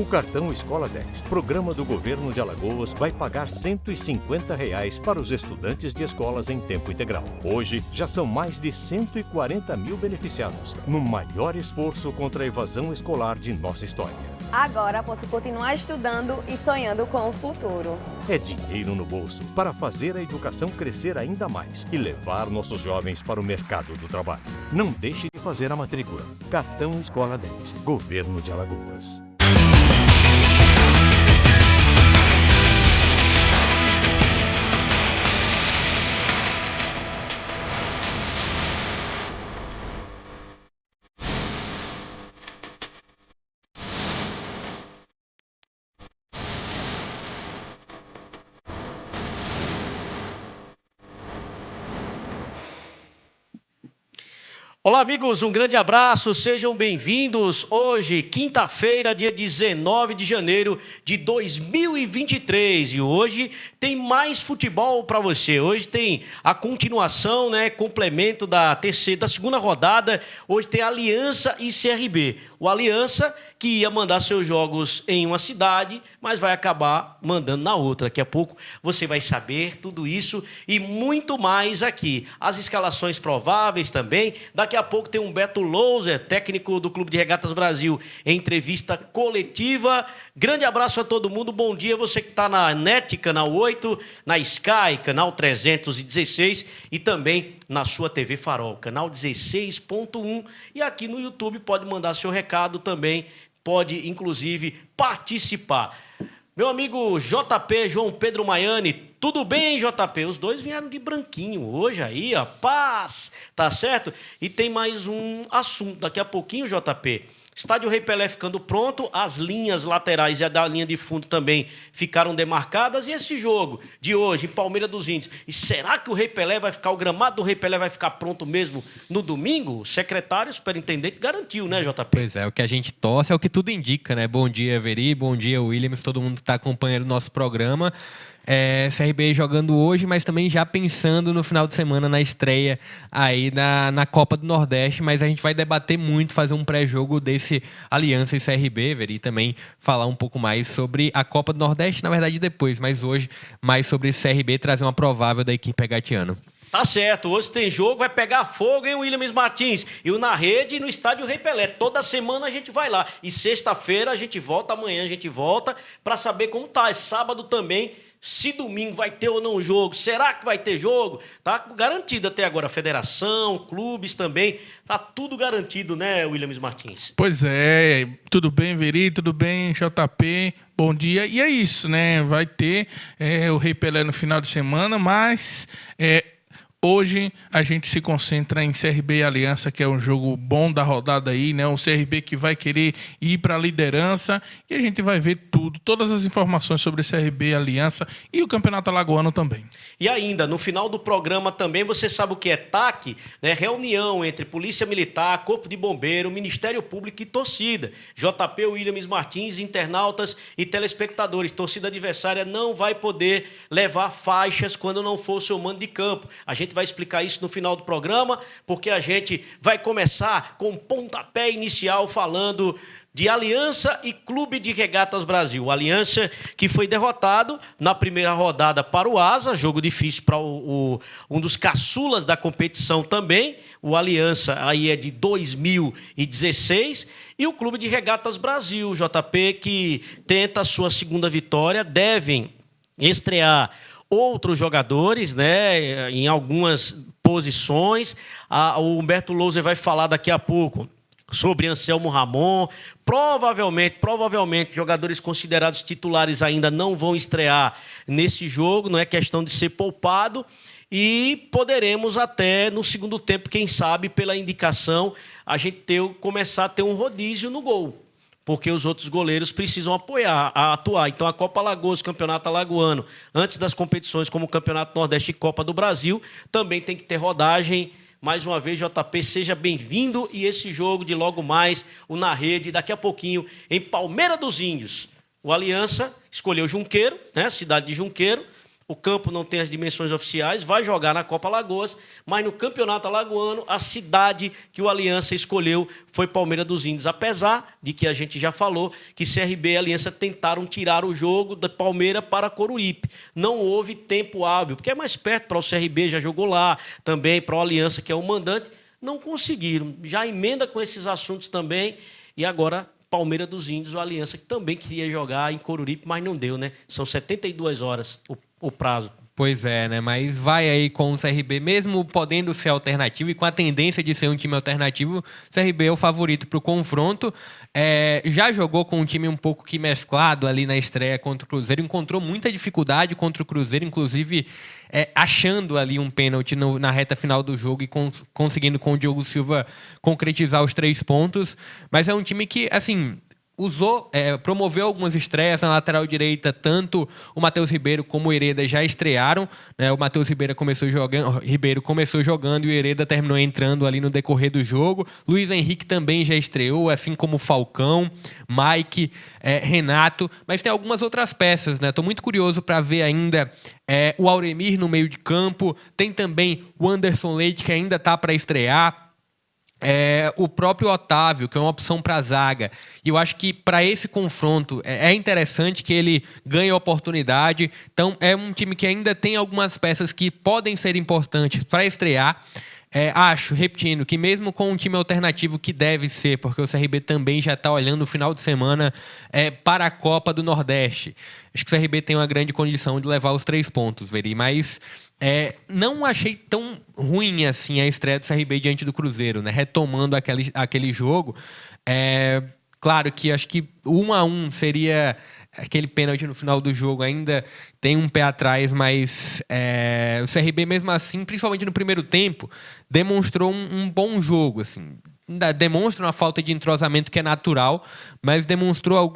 cartão Escola 10, programa do governo de Alagoas, vai pagar R$ 150 para os estudantes de escolas em tempo integral. Hoje, já são mais de 140 mil beneficiados, no maior esforço contra a evasão escolar de nossa história. Agora posso continuar estudando e sonhando com o futuro. É dinheiro no bolso para fazer a educação crescer ainda mais e levar nossos jovens para o mercado do trabalho. Não deixe de fazer a matrícula. Cartão Escola 10, Governo de Alagoas. Olá, amigos, um grande abraço, sejam bem-vindos. Hoje, quinta-feira, dia 19 de janeiro de 2023. E hoje tem mais futebol para você. Hoje tem a continuação, complemento da segunda rodada. Hoje tem Aliança e CRB. O Aliança que ia mandar seus jogos em uma cidade, mas vai acabar mandando na outra. Daqui a pouco você vai saber tudo isso e muito mais aqui. As escalações prováveis também. Daqui a pouco tem Humberto Louser, técnico do Clube de Regatas Brasil, em entrevista coletiva. Grande abraço a todo mundo, bom dia. Você que está na NET, canal 8, na Sky, canal 316 e também na sua TV Farol, canal 16.1. E aqui no YouTube pode mandar seu recado também, pode, inclusive, participar. Meu amigo JP, João Pedro Maiani, tudo bem, JP? Os dois vieram de branquinho hoje aí, ó, paz, tá certo? E tem mais um assunto daqui a pouquinho, JP. Estádio Rei Pelé ficando pronto, as linhas laterais e a da linha de fundo também ficaram demarcadas. E esse jogo de hoje, em Palmeiras dos Índios, e será que o Rei Pelé vai ficar, o gramado do Rei Pelé vai ficar pronto mesmo no domingo? O secretário superintendente garantiu, né, JP? Pois é, o que a gente torce é o que tudo indica, né? Bom dia, Veri, bom dia, Williams, todo mundo que está acompanhando o nosso programa. CRB jogando hoje, mas também já pensando no final de semana na estreia aí na Copa do Nordeste, mas a gente vai debater muito, fazer um pré-jogo desse Aliança e CRB, Veri, e também falar um pouco mais sobre a Copa do Nordeste, na verdade depois, mas hoje mais sobre CRB, trazer uma provável da equipe pegatiana. Tá certo, hoje tem jogo, vai pegar fogo, hein, Williams Martins? E o Na Rede no Estádio Rei Pelé. Toda semana a gente vai lá. E sexta-feira a gente volta, amanhã a gente volta para saber como tá. É sábado também. Se domingo vai ter ou não jogo, será que vai ter jogo? Tá garantido até agora, federação, clubes também, tá tudo garantido, né, Williams Martins? Pois é, tudo bem, Veri, tudo bem, JP, bom dia. E é isso, né, vai ter o Rei Pelé no final de semana, mas hoje a gente se concentra em CRB e Aliança, que é um jogo bom da rodada aí, né? O CRB que vai querer ir para a liderança e a gente vai ver tudo, todas as informações sobre CRB e Aliança e o Campeonato Alagoano também. E ainda, no final do programa também, você sabe o que é TAC, né? Reunião entre Polícia Militar, Corpo de Bombeiro, Ministério Público e torcida. JP, Williams Martins, internautas e telespectadores. Torcida adversária não vai poder levar faixas quando não for o seu mando de campo. A gente vai explicar isso no final do programa, porque a gente vai começar com pontapé inicial falando de Aliança e Clube de Regatas Brasil. Aliança que foi derrotado na primeira rodada para o Asa, jogo difícil para um dos caçulas da competição também. O Aliança aí é de 2016. E o Clube de Regatas Brasil, JP, que tenta a sua segunda vitória, devem estrear outros jogadores, né, em algumas posições. O Humberto Louser vai falar daqui a pouco sobre Anselmo Ramon. Provavelmente, jogadores considerados titulares ainda não vão estrear nesse jogo, não é questão de ser poupado. E poderemos até, no segundo tempo, quem sabe, pela indicação, a gente começar a ter um rodízio no gol, porque os outros goleiros precisam atuar. Então, a Copa Alagoas, o Campeonato Alagoano, antes das competições como o Campeonato Nordeste e Copa do Brasil, também tem que ter rodagem. Mais uma vez, JP, seja bem-vindo. E esse jogo de logo mais, o Na Rede, daqui a pouquinho, em Palmeiras dos Índios. O Aliança escolheu Junqueiro, né, cidade de Junqueiro, o campo não tem as dimensões oficiais, vai jogar na Copa Alagoas, mas no Campeonato Alagoano, a cidade que o Aliança escolheu foi Palmeira dos Índios, apesar de que a gente já falou que CRB e Aliança tentaram tirar o jogo da Palmeira para Coruripe. Não houve tempo hábil, porque é mais perto para o CRB, já jogou lá, também para o Aliança, que é o mandante, não conseguiram. Já emenda com esses assuntos também, e agora Palmeira dos Índios, o Aliança, que também queria jogar em Coruripe, mas não deu, né? São 72 horas o prazo. Pois é, né? Mas vai aí com o CRB, mesmo podendo ser alternativo e com a tendência de ser um time alternativo, o CRB é o favorito para o confronto. Já jogou com um time um pouco que mesclado ali na estreia contra o Cruzeiro, encontrou muita dificuldade contra o Cruzeiro, inclusive achando ali um pênalti na reta final do jogo e conseguindo com o Diogo Silva concretizar os 3 pontos. Mas é um time que, assim, promoveu algumas estreias na lateral direita, tanto o Matheus Ribeiro como o Hereda já estrearam, né? O Matheus Ribeiro começou jogando e o Hereda terminou entrando ali no decorrer do jogo. Luiz Henrique também já estreou, assim como o Falcão, Mike, Renato, mas tem algumas outras peças, né? Estou muito curioso para ver ainda o Auremir no meio de campo, tem também o Anderson Leite, que ainda está para estrear. O próprio Otávio, que é uma opção para a zaga. E eu acho que para esse confronto é interessante que ele ganhe oportunidade. Então é um time que ainda tem algumas peças que podem ser importantes para estrear. Acho, repetindo, que mesmo com um time alternativo que deve ser, porque o CRB também já está olhando no final de semana para a Copa do Nordeste. Acho que o CRB tem uma grande condição de levar os 3 pontos, Veri, mas não achei tão ruim assim a estreia do CRB diante do Cruzeiro, né? Retomando aquele jogo. Claro que acho que 1-1 seria aquele pênalti no final do jogo, ainda tem um pé atrás, mas o CRB mesmo assim, principalmente no primeiro tempo, demonstrou um bom jogo, assim. Demonstra uma falta de entrosamento que é natural, mas demonstrou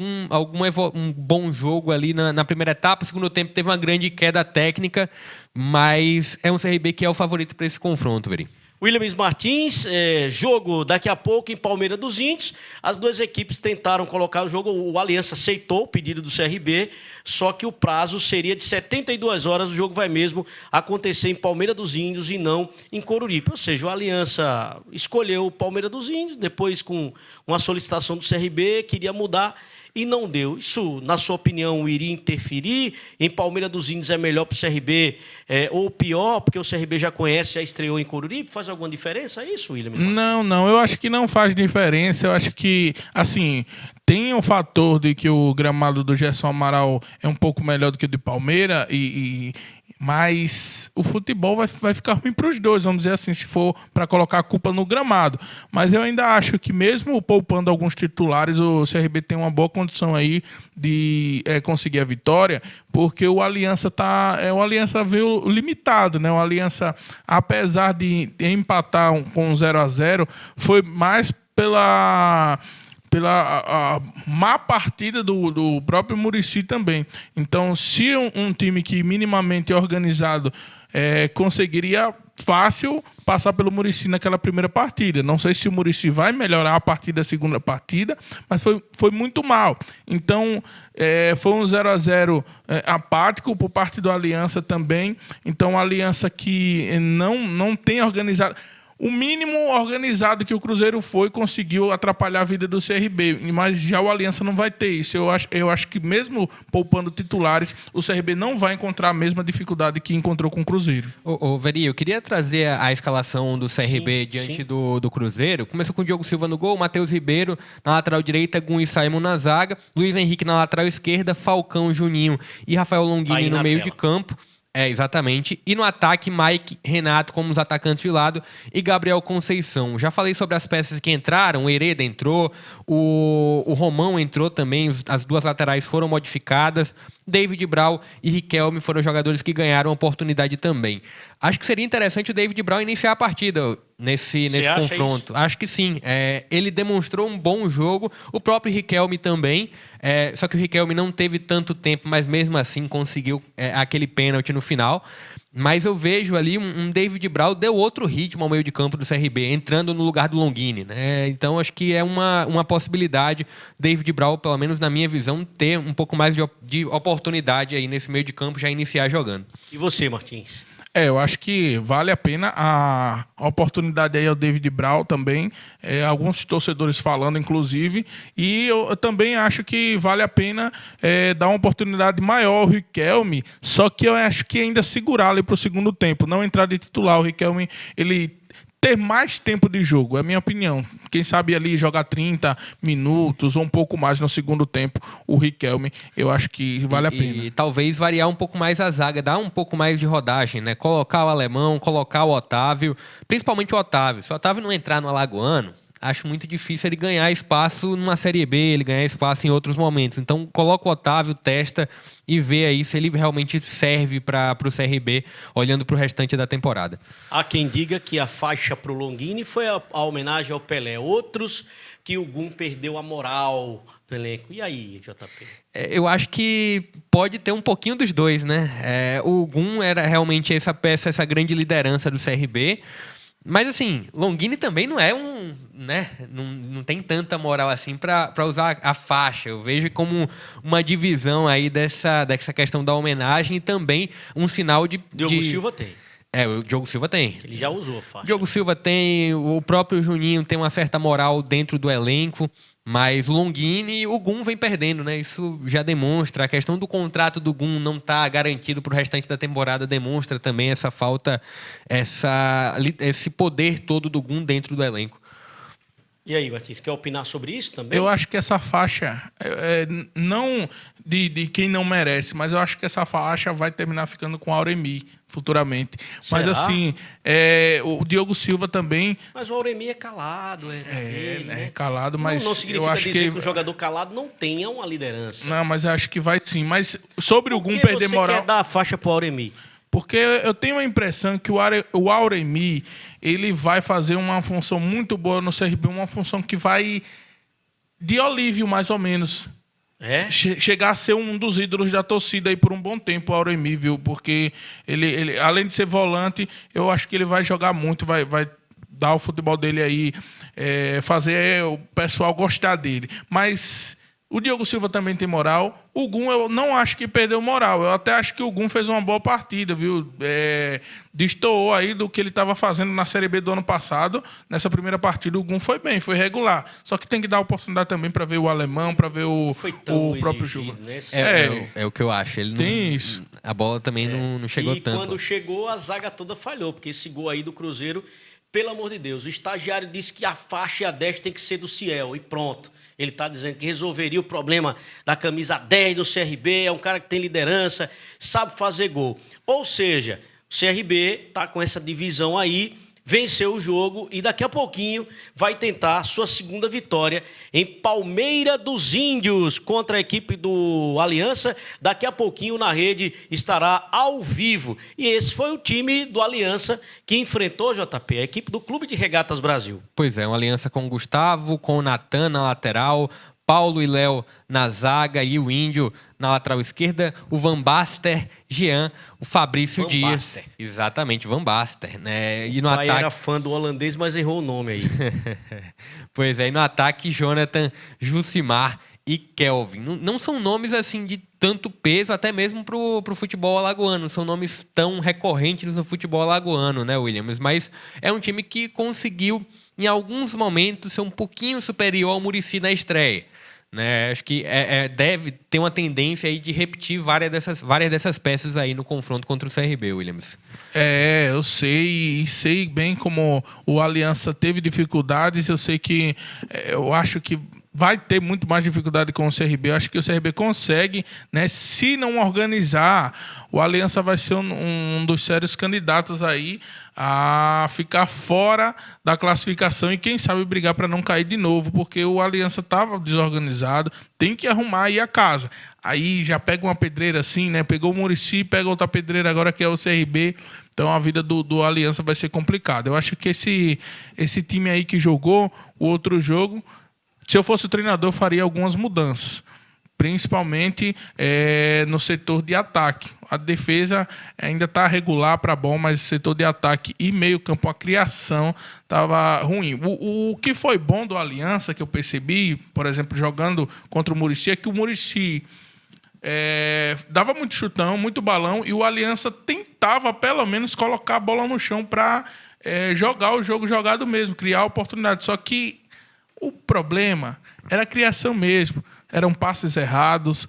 um bom jogo ali na primeira etapa. No segundo tempo teve uma grande queda técnica, mas é um CRB que é o favorito para esse confronto, Veri. Williams Martins, jogo daqui a pouco em Palmeira dos Índios. As duas equipes tentaram colocar o jogo, o Aliança aceitou o pedido do CRB, só que o prazo seria de 72 horas, o jogo vai mesmo acontecer em Palmeira dos Índios e não em Coruripe. Ou seja, o Aliança escolheu Palmeira dos Índios, depois com uma solicitação do CRB, queria mudar e não deu. Isso, na sua opinião, iria interferir? Em Palmeira dos Índios é melhor para o CRB ou pior, porque o CRB já conhece, já estreou em Coruripe? Faz alguma diferença isso, William? Não, eu acho que não faz diferença. Eu acho que, assim, tem o fator de que o gramado do Gerson Amaral é um pouco melhor do que o de Palmeira mas o futebol vai ficar ruim para os dois, vamos dizer assim, se for para colocar a culpa no gramado. Mas eu ainda acho que mesmo poupando alguns titulares, o CRB tem uma boa condição aí de conseguir a vitória, porque o Aliança veio limitado, né? O Aliança, apesar de empatar com 0-0, foi mais pela a má partida do próprio Muricy também. Então, se um time que minimamente é organizado conseguiria fácil passar pelo Muricy naquela primeira partida. Não sei se o Muricy vai melhorar a partir da segunda partida, mas foi muito mal. Então, foi um 0-0 apático por parte do Aliança também. Então, a Aliança que não tem organizado... O mínimo organizado que o Cruzeiro conseguiu atrapalhar a vida do CRB, mas já o Aliança não vai ter isso. Eu acho que mesmo poupando titulares, o CRB não vai encontrar a mesma dificuldade que encontrou com o Cruzeiro. Veri, eu queria trazer a escalação do CRB diante do Cruzeiro. Começou com o Diogo Silva no gol, Matheus Ribeiro na lateral direita, Gun e Simon na zaga, Luiz Henrique na lateral esquerda, Falcão, Juninho e Rafael Longini no meio de campo. Exatamente. E no ataque, Mike, Renato como os atacantes de lado e Gabriel Conceição. Já falei sobre as peças que entraram, o Hereda entrou, o Romão entrou também, as duas laterais foram modificadas, David Brau e Riquelme foram jogadores que ganharam oportunidade também. Acho que seria interessante o David Brau iniciar a partida, nesse acha confronto. Acho que sim. Ele demonstrou um bom jogo. O próprio Riquelme também. Só que o Riquelme não teve tanto tempo, mas mesmo assim conseguiu aquele pênalti no final. Mas eu vejo ali um David Bral deu outro ritmo ao meio de campo do CRB, entrando no lugar do Longini, né? Então acho que é uma possibilidade David Bral, pelo menos na minha visão, ter um pouco mais de oportunidade aí nesse meio de campo, já iniciar jogando. E você, Martins? Eu acho que vale a pena a oportunidade aí ao David Bral também, alguns torcedores falando, inclusive, e eu também acho que vale a pena dar uma oportunidade maior ao Riquelme, só que eu acho que ainda segurar ali para o segundo tempo, não entrar de titular. O Riquelme, ele ter mais tempo de jogo, é a minha opinião. Quem sabe ali jogar 30 minutos ou um pouco mais no segundo tempo, o Riquelme, eu acho que vale a pena. E talvez variar um pouco mais a zaga, dar um pouco mais de rodagem, né? Colocar o Alemão, colocar o Otávio, principalmente o Otávio. Se o Otávio não entrar no Alagoano, acho muito difícil ele ganhar espaço numa Série B, ele ganhar espaço em outros momentos. Então, coloca o Otávio, testa e vê aí se ele realmente serve para o CRB, olhando para o restante da temporada. Há quem diga que a faixa para o Longini foi a homenagem ao Pelé. Outros que o Gum perdeu a moral do elenco. E aí, JP? Eu acho que pode ter um pouquinho dos dois, né? O Gum era realmente essa peça, essa grande liderança do CRB. Mas, assim, Longini também não é né? Não tem tanta moral assim para usar a faixa. Eu vejo como uma divisão aí dessa questão da homenagem e também um sinal de... Diogo Silva tem. O Diogo Silva tem. Ele já usou a faixa. Diogo Silva tem, o próprio Juninho tem uma certa moral dentro do elenco, mas o Longini, o Gum vem perdendo, né? Isso já demonstra. A questão do contrato do Gum não estar garantido para o restante da temporada demonstra também essa falta, esse poder todo do Gum dentro do elenco. E aí, Martins, quer opinar sobre isso também? Eu acho que essa faixa, não de quem não merece, mas eu acho que essa faixa vai terminar ficando com o Auremi futuramente. Será? Mas assim, o Diogo Silva também... Mas o Auremi é calado. Né? Calado, mas não significa eu acho dizer que o jogador calado não tenha uma liderança. Não, mas eu acho que vai sim. Mas sobre o Gum Por que perder você moral... quer dar a faixa para o Auremi? Porque eu tenho a impressão que o Auremi, ele vai fazer uma função muito boa no CRB, uma função que vai de Olívio, mais ou menos. Chegar a ser um dos ídolos da torcida aí por um bom tempo, o Auremi, viu? Porque ele, além de ser volante, eu acho que ele vai jogar muito, vai dar o futebol dele aí, fazer o pessoal gostar dele. Mas... o Diogo Silva também tem moral. O Gum, eu não acho que perdeu moral. Eu até acho que o Gum fez uma boa partida, viu? Destoou aí do que ele estava fazendo na Série B do ano passado. Nessa primeira partida, o Gum foi bem, foi regular. Só que tem que dar oportunidade também para ver o Alemão, para ver o próprio jogo. Né? É o que eu acho. Ele tem isso. A bola também não chegou tanto. E quando chegou, a zaga toda falhou, porque esse gol aí do Cruzeiro, pelo amor de Deus, o estagiário disse que a faixa e a 10 tem que ser do Ciel, e pronto. Ele está dizendo que resolveria o problema da camisa 10 do CRB, é um cara que tem liderança, sabe fazer gol. Ou seja, o CRB está com essa divisão aí, venceu o jogo e daqui a pouquinho vai tentar a sua segunda vitória em Palmeira dos Índios contra a equipe do Aliança. Daqui a pouquinho na rede estará ao vivo. E esse foi o time do Aliança que enfrentou, JP, a equipe do Clube de Regatas Brasil. Pois é, uma aliança com o Gustavo, com o Natan na lateral, Paulo e Léo na zaga e o Índio na lateral esquerda, o Van Basten, Jean, o Fabrício Dias. Exatamente, Van Basten, né? E no ataque ataque... era fã do holandês, mas errou o nome aí. Pois é, e no ataque, Jonathan, Jucimar e Kelvin. Não são nomes assim de tanto peso, até mesmo pro futebol alagoano. São nomes tão recorrentes no futebol alagoano, né, Williams? Mas é um time que conseguiu, em alguns momentos, ser um pouquinho superior ao Muricy na estreia. Né? Acho que deve ter uma tendência aí de repetir várias dessas peças aí no confronto contra o CRB, Williams. Eu sei bem como o Aliança teve dificuldades. Eu sei que eu acho que vai ter muito mais dificuldade com o CRB. Eu acho que o CRB consegue, né? Se não organizar, o Aliança vai ser um dos sérios candidatos aí a ficar fora da classificação e quem sabe brigar para não cair de novo, porque o Aliança estava desorganizado, tem que arrumar aí a casa. Aí já pega uma pedreira assim, né? Pegou o Muricy, pega outra pedreira agora que é o CRB. Então a vida do Aliança vai ser complicada. Eu acho que esse time aí que jogou o outro jogo, se eu fosse o treinador, eu faria algumas mudanças, principalmente no setor de ataque. A defesa ainda está regular para bom, mas o setor de ataque e meio campo, a criação estava ruim. O que foi bom do Aliança, que eu percebi, por exemplo, jogando contra o Muricy, é que o Muricy dava muito chutão, muito balão, e o Aliança tentava, pelo menos, colocar a bola no chão para jogar o jogo jogado mesmo, criar oportunidade. Só que o problema era a criação mesmo. Eram passes errados,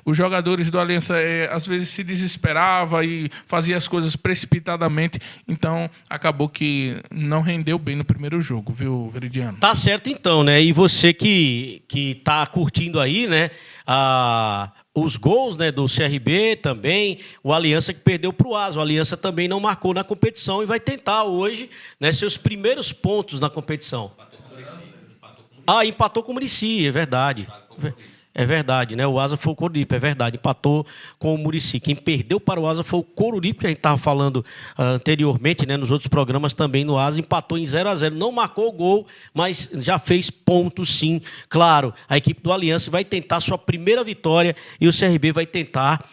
os jogadores do Aliança às vezes se desesperavam e faziam as coisas precipitadamente. Então, acabou que não rendeu bem no primeiro jogo, viu, Veridiano? Tá certo então, né? E você que tá curtindo aí, né? Os gols, né, do CRB também, o Aliança que perdeu para o Asa. O Aliança também não marcou na competição e vai tentar hoje, né, seus primeiros pontos na competição. Empatou com o Muricy, é verdade. É verdade, né? O Asa foi o Coruripe, é verdade. Empatou com o Muricy. Quem perdeu para o Asa foi o Coruripe, que a gente estava falando anteriormente, né? Nos outros programas também no Asa. Empatou em 0-0. Não marcou o gol, mas já fez pontos, sim. Claro, a equipe do Aliança vai tentar sua primeira vitória e o CRB vai tentar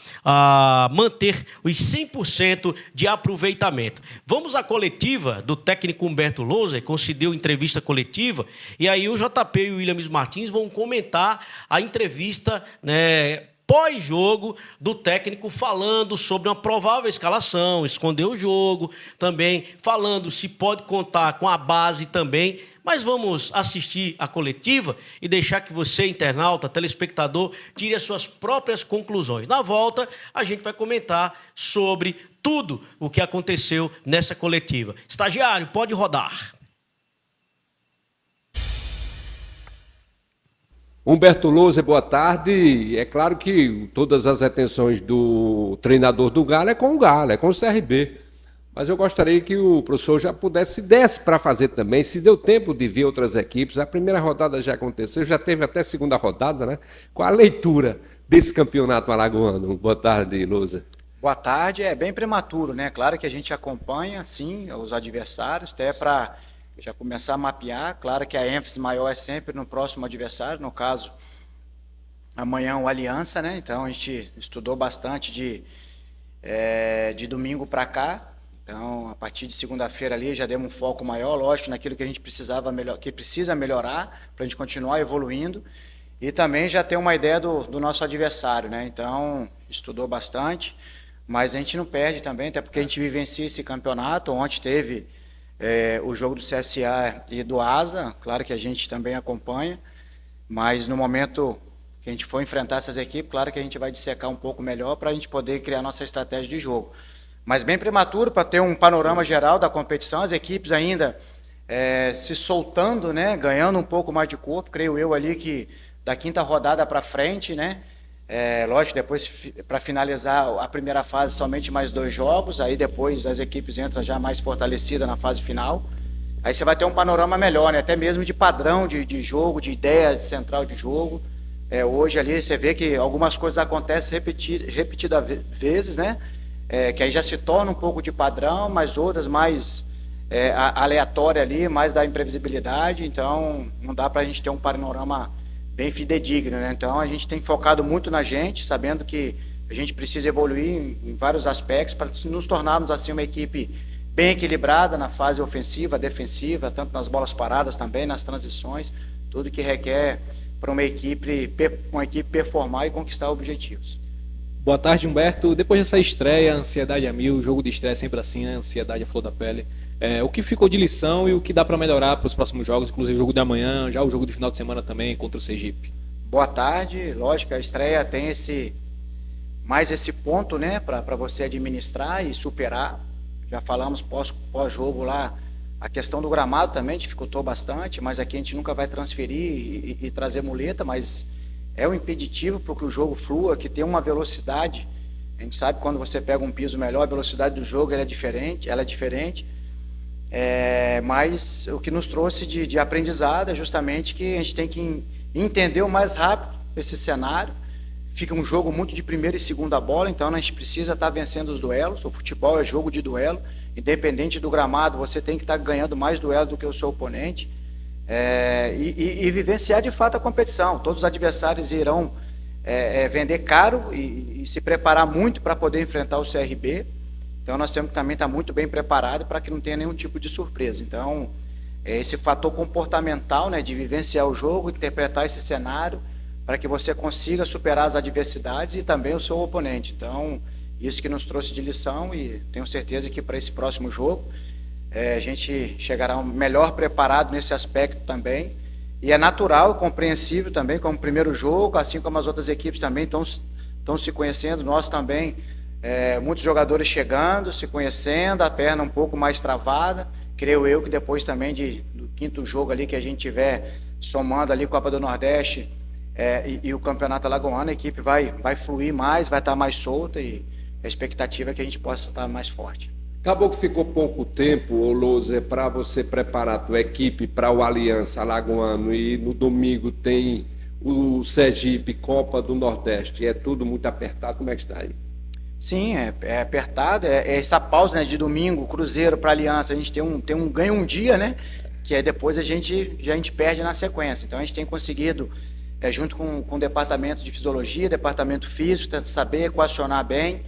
manter os 100% de aproveitamento. Vamos à coletiva do técnico Humberto Louser, concedeu entrevista coletiva, e aí o JP e o Williams Martins vão comentar a entrevista, né, pós-jogo do técnico, falando sobre uma provável escalação, esconder o jogo, também falando se pode contar com a base também. Mas vamos assistir a coletiva e deixar que você, internauta, telespectador, tire as suas próprias conclusões. Na volta, a gente vai comentar sobre tudo o que aconteceu nessa coletiva. Estagiário, pode rodar. Humberto Louser, boa tarde. É claro que todas as atenções do treinador do Galo é com o Galo, é com o CRB. Mas eu gostaria que o professor já desse para fazer também, se deu tempo de ver outras equipes. A primeira rodada já aconteceu, já teve até a segunda rodada, né? Qual a leitura desse campeonato alagoano? Boa tarde, Louser. Boa tarde, é bem prematuro, né? Claro que a gente acompanha, sim, os adversários, até para já começar a mapear. Claro que a ênfase maior é sempre no próximo adversário, no caso, amanhã o Aliança, né? Então a gente estudou bastante de domingo para cá. Então, a partir de segunda-feira ali já demos um foco maior, lógico, naquilo que a gente precisa melhorar para a gente continuar evoluindo e também já ter uma ideia do nosso adversário, né? Então, estudou bastante, mas a gente não perde também, até porque a gente vivencia esse campeonato. Ontem teve o jogo do CSA e do Asa, claro que a gente também acompanha, mas no momento que a gente for enfrentar essas equipes, claro que a gente vai dissecar um pouco melhor para a gente poder criar nossa estratégia de jogo. Mas bem prematuro para ter um panorama geral da competição, as equipes ainda se soltando, né, ganhando um pouco mais de corpo, creio eu ali que da quinta rodada para frente, né, lógico, depois para finalizar a primeira fase somente mais 2 jogos, aí depois as equipes entram já mais fortalecidas na fase final, aí você vai ter um panorama melhor, né, até mesmo de padrão de jogo, de ideia central de jogo. Hoje ali você vê que algumas coisas acontecem repetidas vezes, né, que aí já se torna um pouco de padrão, mas outras mais aleatória ali, mais da imprevisibilidade. Então não dá para a gente ter um panorama bem fidedigno, né? Então a gente tem focado muito na gente, sabendo que a gente precisa evoluir em vários aspectos para nos tornarmos assim uma equipe bem equilibrada na fase ofensiva, defensiva, tanto nas bolas paradas também, nas transições, tudo que requer para uma equipe performar e conquistar objetivos. Boa tarde, Humberto. Depois dessa estreia, ansiedade a mil, jogo de estreia sempre assim, né? Ansiedade à flor da pele. O que ficou de lição e o que dá para melhorar para os próximos jogos, inclusive o jogo de amanhã, já o jogo de final de semana também contra o Sergipe? Boa tarde. Lógico, a estreia tem mais esse ponto, né, para você administrar e superar. Já falamos pós-jogo lá, a questão do gramado também dificultou bastante, mas aqui a gente nunca vai transferir e trazer muleta, mas é um impeditivo para que o jogo flua, que tem uma velocidade. A gente sabe que quando você pega um piso melhor, a velocidade do jogo ela é diferente. Mas o que nos trouxe de aprendizado é justamente que a gente tem que entender o mais rápido esse cenário, fica um jogo muito de primeira e segunda bola, então a gente precisa estar vencendo os duelos. O futebol é jogo de duelo, independente do gramado, você tem que estar ganhando mais duelo do que o seu oponente. E vivenciar de fato a competição. Todos os adversários irão vender caro e se preparar muito para poder enfrentar o CRB. Então nós temos que também estar muito bem preparado para que não tenha nenhum tipo de surpresa. Então esse fator comportamental, né, de vivenciar o jogo, interpretar esse cenário, para que você consiga superar as adversidades e também o seu oponente. Então, isso que nos trouxe de lição, e tenho certeza que para esse próximo jogo a gente chegará melhor preparado nesse aspecto também. E é natural, compreensível também, como primeiro jogo, assim como as outras equipes também estão se conhecendo, nós também, muitos jogadores chegando, se conhecendo, a perna um pouco mais travada. Creio eu que depois também do quinto jogo ali que a gente tiver somando ali Copa do Nordeste, e o Campeonato Alagoano, a equipe vai fluir mais, vai estar mais solta, e a expectativa é que a gente possa estar mais forte. Acabou que ficou pouco tempo, Louser, para você preparar a tua equipe para o Aliança Alagoano, e no domingo tem o Sergipe, Copa do Nordeste, é tudo muito apertado, como é que está aí? Sim, é apertado, essa pausa, né, de domingo, Cruzeiro para Aliança, a gente tem um ganho um dia, né, que aí depois a gente perde na sequência. Então a gente tem conseguido, junto com o departamento de fisiologia, departamento físico, saber equacionar bem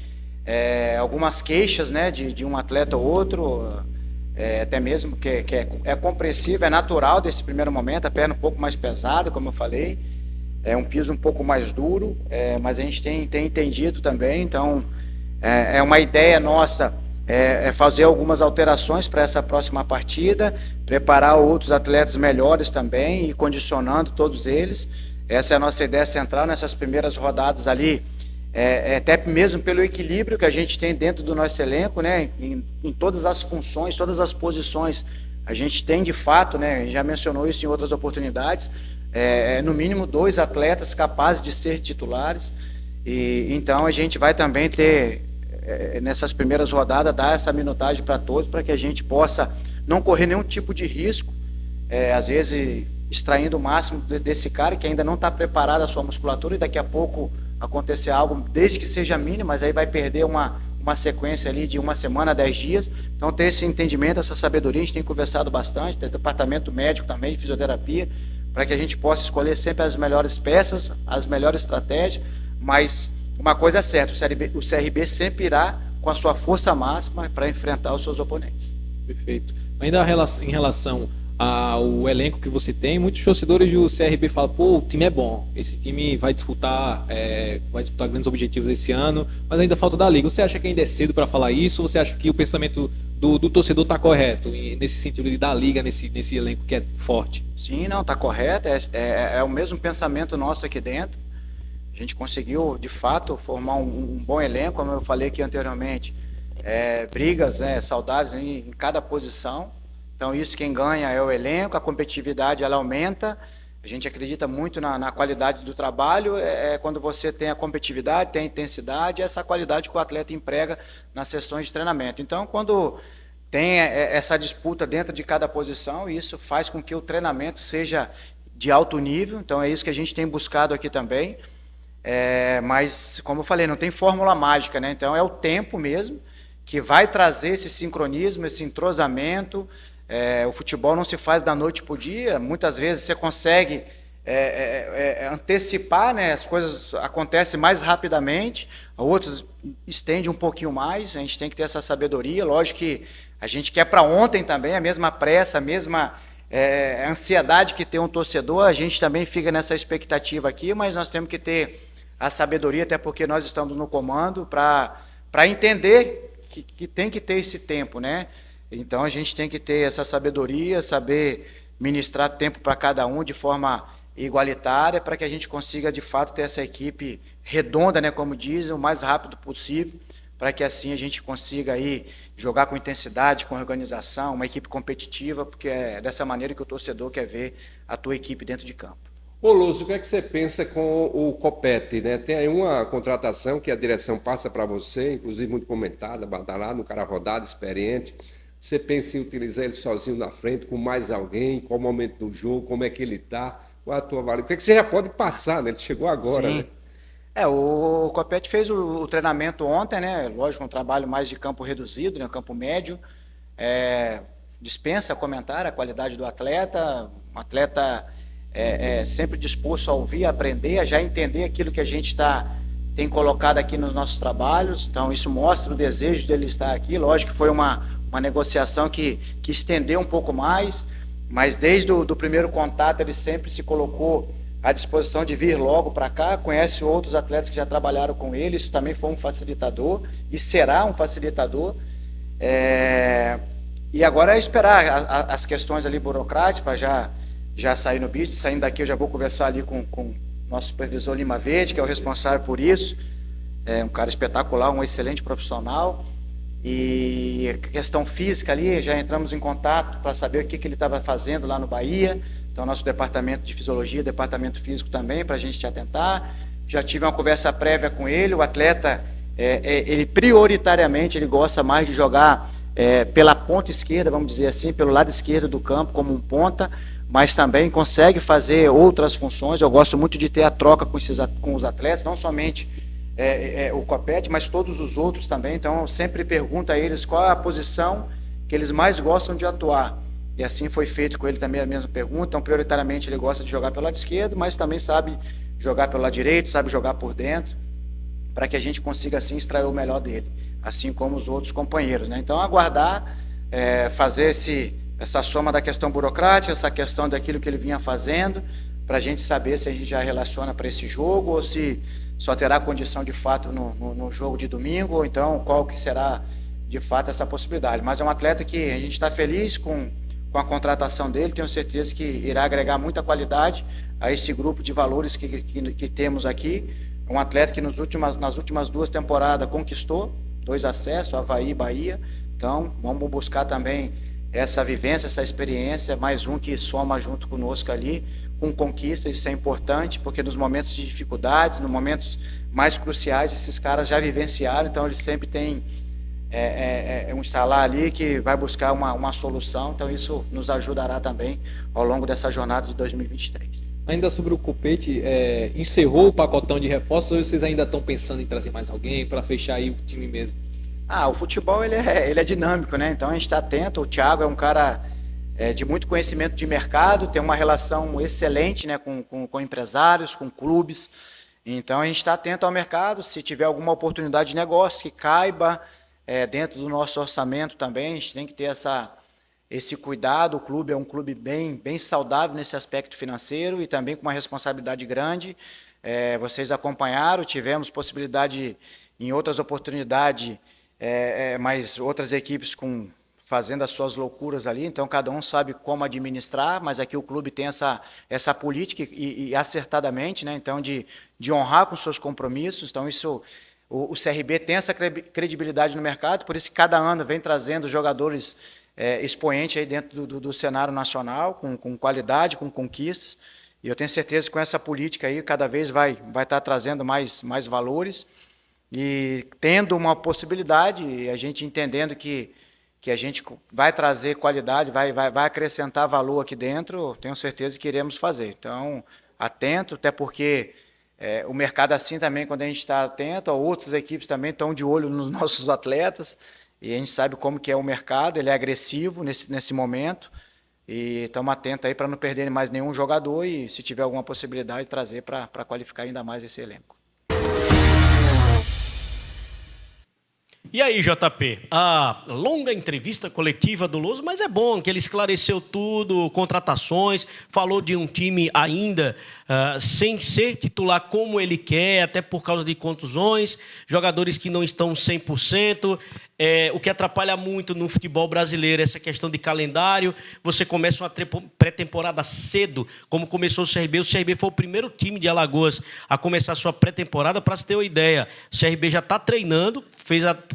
algumas queixas, né, de um atleta ou outro, até mesmo que é compreensível, é natural desse primeiro momento, a perna um pouco mais pesada, como eu falei, é um piso um pouco mais duro, mas a gente tem entendido também. Então é uma ideia nossa, fazer algumas alterações para essa próxima partida, preparar outros atletas melhores também e condicionando todos eles. Essa é a nossa ideia central nessas primeiras rodadas ali, até mesmo pelo equilíbrio que a gente tem dentro do nosso elenco, né, em todas as funções, todas as posições. A gente tem de fato, né, a gente já mencionou isso em outras oportunidades, no mínimo 2 atletas capazes de ser titulares, e então a gente vai também ter, nessas primeiras rodadas, dar essa minutagem para todos, para que a gente possa não correr nenhum tipo de risco, às vezes extraindo o máximo desse cara que ainda não está preparado a sua musculatura, e daqui a pouco acontecer algo, desde que seja mínimo, mas aí vai perder uma sequência ali de 1 semana, 10 dias. Então ter esse entendimento, essa sabedoria, a gente tem conversado bastante, tem departamento médico também, de fisioterapia, para que a gente possa escolher sempre as melhores peças, as melhores estratégias. Mas uma coisa é certa, o CRB sempre irá com a sua força máxima para enfrentar os seus oponentes. Perfeito. Ainda em relação ao elenco que você tem, muitos torcedores do CRB falam: pô, o time é bom, esse time vai disputar grandes objetivos esse ano, mas ainda falta da Liga. Você acha que ainda é cedo para falar isso? Ou você acha que o pensamento do torcedor está correto nesse sentido de dar Liga nesse elenco que é forte? Sim, não, está correto, é o mesmo pensamento nosso aqui dentro. A gente conseguiu, de fato, formar um bom elenco, como eu falei aqui anteriormente, brigas saudáveis em cada posição. Então isso, quem ganha é o elenco, a competitividade ela aumenta. A gente acredita muito na qualidade do trabalho, quando você tem a competitividade, tem a intensidade, essa qualidade que o atleta emprega nas sessões de treinamento. Então quando tem essa disputa dentro de cada posição, isso faz com que o treinamento seja de alto nível. Então é isso que a gente tem buscado aqui também. Mas, como eu falei, não tem fórmula mágica, né? Então é o tempo mesmo que vai trazer esse sincronismo, esse entrosamento. O futebol não se faz da noite para o dia. Muitas vezes você consegue antecipar, né? As coisas acontecem mais rapidamente, outros estendem um pouquinho mais. A gente tem que ter essa sabedoria. Lógico que a gente quer para ontem também, a mesma pressa, a mesma ansiedade que tem um torcedor, a gente também fica nessa expectativa aqui, mas nós temos que ter a sabedoria, até porque nós estamos no comando, para entender que tem que ter esse tempo, né? Então a gente tem que ter essa sabedoria, saber ministrar tempo para cada um de forma igualitária, para que a gente consiga de fato ter essa equipe redonda, né, como dizem, o mais rápido possível, para que assim a gente consiga aí jogar com intensidade, com organização, uma equipe competitiva, porque é dessa maneira que o torcedor quer ver a tua equipe dentro de campo. Ô Lúcio, o que é que você pensa com o Copete, né? Tem aí uma contratação que a direção passa para você, inclusive muito comentada, badalada, um cara rodado, experiente. Você pensa em utilizar ele sozinho na frente, com mais alguém? Qual o momento do jogo? Como é que ele está? Qual é a tua avaliação? O que é que você já pode passar, né? Ele chegou agora, Sim. Né? O Copete fez o treinamento ontem, né? Lógico, um trabalho mais de campo reduzido, né? Campo médio. Dispensa comentar a qualidade do atleta, um atleta sempre disposto a ouvir, a aprender, a já entender aquilo que a gente tem colocado aqui nos nossos trabalhos. Então isso mostra o desejo dele estar aqui. Lógico que foi uma negociação que estendeu um pouco mais, mas desde o primeiro contato ele sempre se colocou à disposição de vir logo para cá, conhece outros atletas que já trabalharam com ele, isso também foi um facilitador e será um facilitador. E agora é esperar as questões ali burocráticas para já sair no BID. Saindo daqui eu já vou conversar ali com o nosso supervisor Lima Verde, que é o responsável por isso. É um cara espetacular, um excelente profissional. E a questão física ali, já entramos em contato para saber o que ele estava fazendo lá no Bahia. Então, nosso departamento de fisiologia, departamento físico também, para a gente atentar. Já tive uma conversa prévia com ele. O atleta, ele prioritariamente, ele gosta mais de jogar pela ponta esquerda, vamos dizer assim, pelo lado esquerdo do campo, como um ponta, mas também consegue fazer outras funções. Eu gosto muito de ter a troca com os atletas, não somente o Copete, mas todos os outros também. Então, eu sempre pergunto a eles qual é a posição que eles mais gostam de atuar. E assim foi feito com ele também a mesma pergunta. Então, prioritariamente, ele gosta de jogar pelo lado esquerdo, mas também sabe jogar pelo lado direito, sabe jogar por dentro, para que a gente consiga, assim, extrair o melhor dele, assim como os outros companheiros, né? Então, aguardar, fazer essa soma da questão burocrática, essa questão daquilo que ele vinha fazendo, para a gente saber se a gente já relaciona para esse jogo ou se só terá condição de fato no jogo de domingo, ou então qual que será de fato essa possibilidade. Mas é um atleta que a gente está feliz com a contratação dele, tenho certeza que irá agregar muita qualidade a esse grupo de valores que temos aqui. Um atleta que nas últimas 2 temporadas conquistou 2 acessos, Avaí e Bahia. Então, vamos buscar também essa vivência, essa experiência, mais um que soma junto conosco ali, com conquistas. Isso é importante, porque nos momentos de dificuldades, nos momentos mais cruciais, esses caras já vivenciaram, então eles sempre têm um instalar ali que vai buscar uma solução, então isso nos ajudará também ao longo dessa jornada de 2023. Ainda sobre o Copete, encerrou o pacotão de reforços ou vocês ainda estão pensando em trazer mais alguém para fechar aí o time mesmo? O futebol ele é dinâmico, né? Então a gente está atento. O Thiago é um cara de muito conhecimento de mercado, tem uma relação excelente, né, com empresários, com clubes. Então a gente está atento ao mercado. Se tiver alguma oportunidade de negócio que caiba dentro do nosso orçamento também, a gente tem que ter esse cuidado. O clube é um clube bem saudável nesse aspecto financeiro e também com uma responsabilidade grande. Vocês acompanharam, tivemos possibilidade em outras oportunidades, mas outras equipes fazendo as suas loucuras ali, então cada um sabe como administrar, mas aqui o clube tem essa política e acertadamente, né? Então de honrar com seus compromissos. Então isso, o CRB tem essa credibilidade no mercado, por isso que cada ano vem trazendo jogadores expoentes aí dentro do cenário nacional, com qualidade, com conquistas, e eu tenho certeza que com essa política aí cada vez vai estar trazendo mais valores. E tendo uma possibilidade, a gente entendendo que a gente vai trazer qualidade, vai acrescentar valor aqui dentro, tenho certeza que iremos fazer. Então, atento, até porque o mercado assim também, quando a gente está atento, outras equipes também estão de olho nos nossos atletas, e a gente sabe como que é o mercado, ele é agressivo nesse momento, e estamos atentos aí para não perder mais nenhum jogador e, se tiver alguma possibilidade, trazer para qualificar ainda mais esse elenco. E aí, JP, a longa entrevista coletiva do Luso, mas é bom que ele esclareceu tudo, contratações, falou de um time ainda sem ser titular como ele quer, até por causa de contusões, jogadores que não estão 100%, o que atrapalha muito no futebol brasileiro, essa questão de calendário. Você começa uma pré-temporada cedo, como começou o CRB. O CRB foi o primeiro time de Alagoas a começar a sua pré-temporada. Para você ter uma ideia, o CRB já está treinando,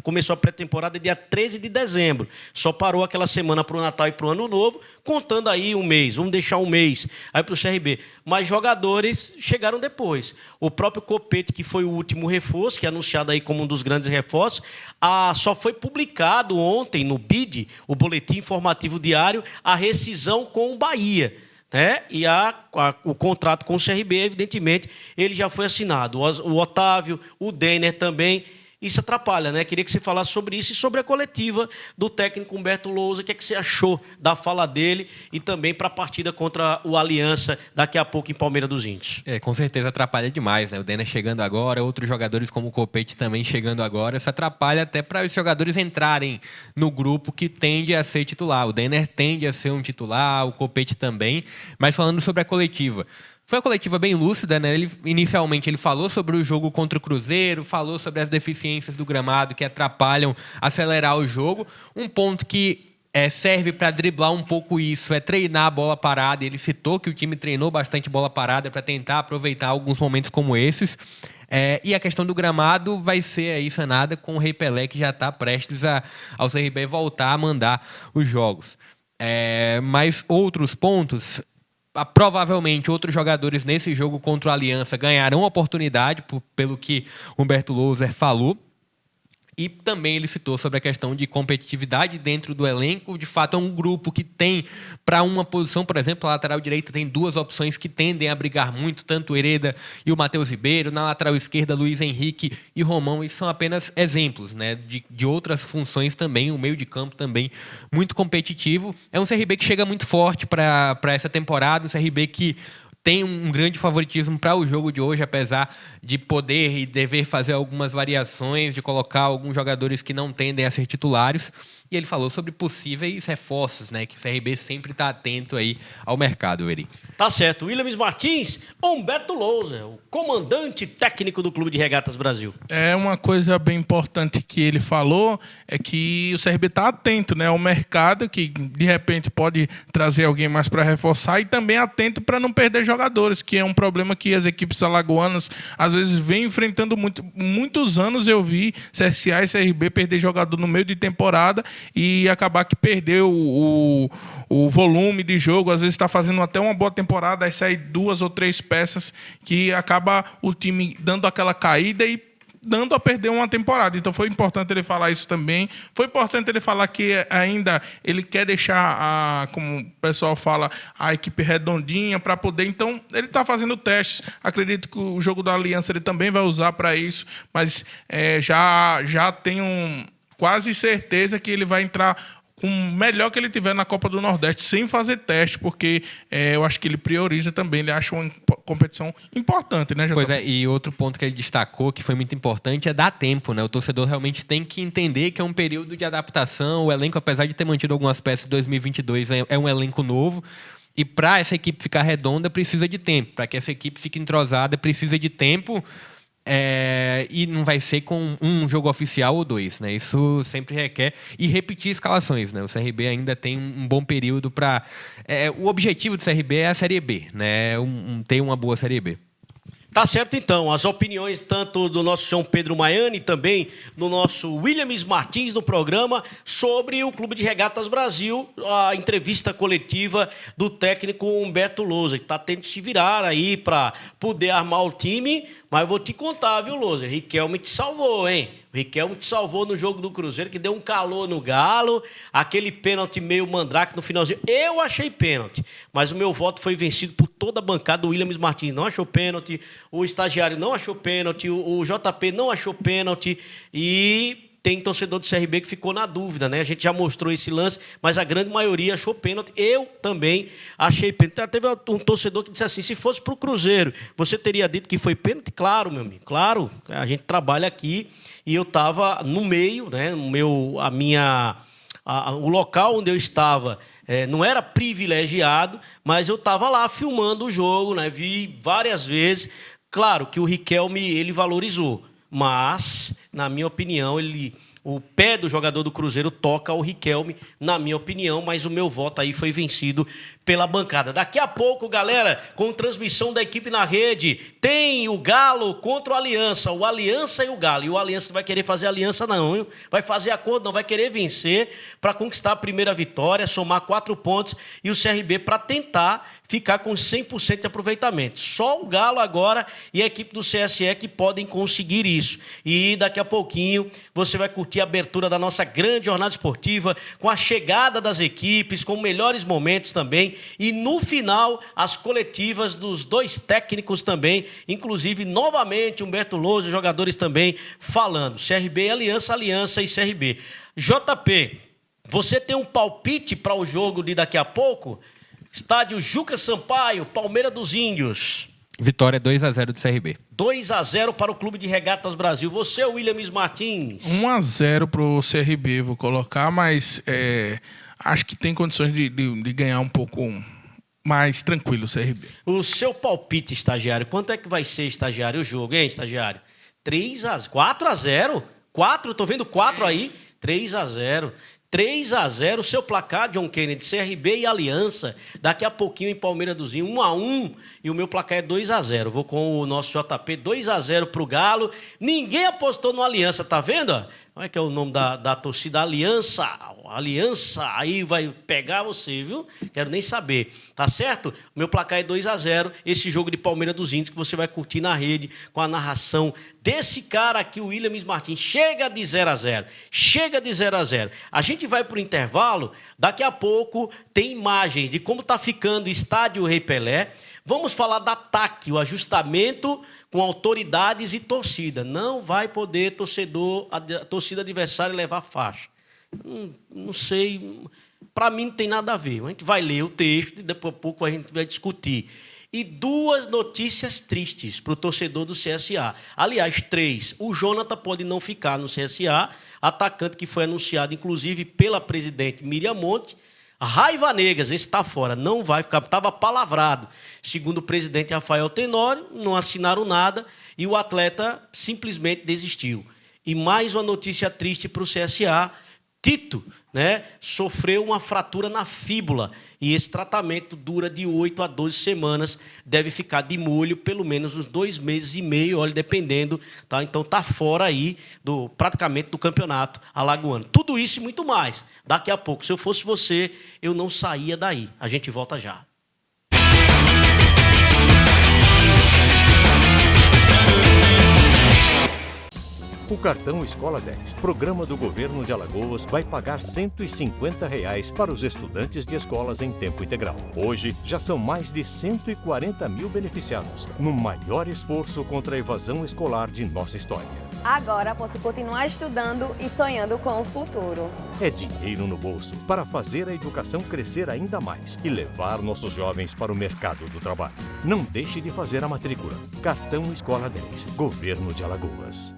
começou a pré-temporada dia 13 de dezembro. Só parou aquela semana para o Natal e para o Ano Novo, contando aí um mês. Vamos deixar um mês aí para o CRB. Mas jogadores chegaram depois. O próprio Copete, que foi o último reforço, que é anunciado aí como um dos grandes reforços, só foi publicado ontem no BID, o Boletim Informativo Diário, a rescisão com o Bahia. né? E o contrato com o CRB, evidentemente, ele já foi assinado. O Otávio, o Denner também. Isso atrapalha, né? Queria que você falasse sobre isso e sobre a coletiva do técnico Humberto Lousa. O que é que você achou da fala dele e também para a partida contra o Aliança daqui a pouco em Palmeiras dos Índios? Com certeza atrapalha demais, né? O Denner chegando agora, outros jogadores como o Copete também chegando agora. Isso atrapalha até para os jogadores entrarem no grupo que tende a ser titular. O Denner tende a ser um titular, o Copete também. Mas falando sobre a coletiva, foi uma coletiva bem lúcida, né? Inicialmente ele falou sobre o jogo contra o Cruzeiro, falou sobre as deficiências do gramado que atrapalham acelerar o jogo. Um ponto que serve para driblar um pouco isso é treinar a bola parada. Ele citou que o time treinou bastante bola parada para tentar aproveitar alguns momentos como esses. E a questão do gramado vai ser aí sanada com o Rei Pelé, que já está prestes ao CRB voltar a mandar os jogos. Mas outros pontos... Provavelmente outros jogadores nesse jogo contra o Aliança ganharão oportunidade, pelo que Humberto Louser falou. E também ele citou sobre a questão de competitividade dentro do elenco. De fato, é um grupo que tem, para uma posição, por exemplo, a lateral direita tem duas opções que tendem a brigar muito, tanto o Hereda e o Matheus Ribeiro. Na lateral esquerda, Luiz Henrique e Romão. Isso são apenas exemplos, né, de outras funções também. O meio de campo também muito competitivo. É um CRB que chega muito forte para essa temporada, um CRB que tem um grande favoritismo para o jogo de hoje, apesar de poder e dever fazer algumas variações, de colocar alguns jogadores que não tendem a ser titulares. E ele falou sobre possíveis reforços, né? Que o CRB sempre está atento aí ao mercado, Veri. Tá certo. Williams Martins, Humberto Lousa, o comandante técnico do Clube de Regatas Brasil. Uma coisa bem importante que ele falou é que o CRB está atento, né, ao mercado, que de repente pode trazer alguém mais para reforçar, e também atento para não perder jogadores, que é um problema que as equipes alagoanas às vezes vêm enfrentando muitos anos. Eu vi CSA e CRB perder jogador no meio de temporada e acabar que perdeu o volume de jogo. Às vezes está fazendo até uma boa temporada, aí sai 2 ou 3 peças que acaba o time dando aquela caída e dando a perder uma temporada. Então foi importante ele falar isso também. Foi importante ele falar que ainda ele quer deixar, como o pessoal fala, a equipe redondinha para poder... Então ele está fazendo testes. Acredito que o jogo da Aliança ele também vai usar para isso, mas já tenho quase certeza que ele vai entrar com o melhor que ele tiver na Copa do Nordeste, sem fazer teste, porque eu acho que ele prioriza também, ele acha uma competição importante, né, JP? Pois é, e outro ponto que ele destacou, que foi muito importante, é dar tempo, né? O torcedor realmente tem que entender que é um período de adaptação. O elenco, apesar de ter mantido algumas peças em 2022, é um elenco novo. E para essa equipe ficar redonda, precisa de tempo. Para que essa equipe fique entrosada, precisa de tempo. E não vai ser com um jogo oficial ou 2, né? Isso sempre requer e repetir escalações, né? O CRB ainda tem um bom período para... o objetivo do CRB é a Série B, né? Ter uma boa Série B. Tá certo, então. As opiniões tanto do nosso João Pedro Maiani e também do nosso Williams Martins no programa sobre o Clube de Regatas Brasil, a entrevista coletiva do técnico Humberto Lousa, que está tentando se virar aí para poder armar o time, mas vou te contar, viu, Lousa? Riquelme te salvou, hein? O Riquelme te salvou no jogo do Cruzeiro, que deu um calor no Galo, aquele pênalti meio mandrake no finalzinho. Eu achei pênalti, mas o meu voto foi vencido por toda a bancada. O Williams Martins não achou pênalti, o estagiário não achou pênalti, o JP não achou pênalti e... Tem torcedor do CRB que ficou na dúvida, né? A gente já mostrou esse lance, mas a grande maioria achou pênalti. Eu também achei pênalti. Teve um torcedor que disse assim, se fosse para o Cruzeiro, você teria dito que foi pênalti? Claro, meu amigo, claro. A gente trabalha aqui e eu estava no meio, né? O local onde eu estava não era privilegiado, mas eu estava lá filmando o jogo, né? Vi várias vezes. Claro que o Riquelme, ele valorizou. Mas, na minha opinião, o pé do jogador do Cruzeiro toca ao Riquelme, na minha opinião, mas o meu voto aí foi vencido pela bancada. Daqui a pouco, galera, com transmissão da equipe na rede, tem o Galo contra o Aliança e o Galo. E o Aliança não vai querer fazer aliança não, hein? Vai fazer acordo não, vai querer vencer para conquistar a primeira vitória, somar 4 pontos e o CRB para tentar ficar com 100% de aproveitamento. Só o Galo agora e a equipe do CSE que podem conseguir isso. E daqui a pouquinho você vai curtir a abertura da nossa grande jornada esportiva com a chegada das equipes, com melhores momentos também. E no final, as coletivas dos dois técnicos também, inclusive novamente Humberto Lousa, os jogadores também falando. CRB e Aliança, Aliança e CRB. JP, você tem um palpite para o jogo de daqui a pouco? Estádio Juca Sampaio, Palmeiras dos Índios. Vitória 2-0 do CRB. 2-0 para o Clube de Regatas Brasil. Você, Williams Martins? 1-0 para o CRB, vou colocar, mas acho que tem condições de ganhar um pouco mais tranquilo o CRB. O seu palpite, estagiário, quanto é que vai ser, estagiário, o jogo, hein, estagiário? 4-0? 4, tô vendo 4 aí. 3-0. 3-0, o seu placar, John Kennedy, CRB e Aliança. Daqui a pouquinho em Palmeiras dos Índios, 1-1. E o meu placar é 2-0. Vou com o nosso JP, 2-0 pro Galo. Ninguém apostou no Aliança, tá vendo? Como é que é o nome da torcida? Aliança. Aliança, aí vai pegar você, viu? Quero nem saber, tá certo? O meu placar é 2-0, esse jogo de Palmeiras dos Índios que você vai curtir na rede com a narração desse cara aqui, o Williams Martins. Chega de 0-0, chega de 0-0. A gente vai para o intervalo, daqui a pouco tem imagens de como está ficando o estádio Rei Pelé. Vamos falar da TAC, o ajustamento com autoridades e torcida. Não vai poder a torcida adversária levar faixa. Não sei, para mim não tem nada a ver. A gente vai ler o texto e depois a pouco a gente vai discutir. E 2 notícias tristes para o torcedor do CSA. Aliás, 3. O Jonathan pode não ficar no CSA, atacante que foi anunciado, inclusive, pela presidente Miriam Monte. Raiva Negas, esse está fora, não vai ficar, estava palavrado. Segundo o presidente Rafael Tenório, não assinaram nada e o atleta simplesmente desistiu. E mais uma notícia triste para o CSA. Tito, né, sofreu uma fratura na fíbula e esse tratamento dura de 8 a 12 semanas, deve ficar de molho pelo menos uns 2 meses e meio, olha, dependendo, tá? Então tá fora aí praticamente do campeonato alagoano. Tudo isso e muito mais. Daqui a pouco, se eu fosse você, eu não saía daí. A gente volta já. O cartão Escola 10, programa do governo de Alagoas, vai pagar R$ 150 para os estudantes de escolas em tempo integral. Hoje, já são mais de 140 mil beneficiados, no maior esforço contra a evasão escolar de nossa história. Agora posso continuar estudando e sonhando com o futuro. É dinheiro no bolso para fazer a educação crescer ainda mais e levar nossos jovens para o mercado do trabalho. Não deixe de fazer a matrícula. Cartão Escola 10, Governo de Alagoas.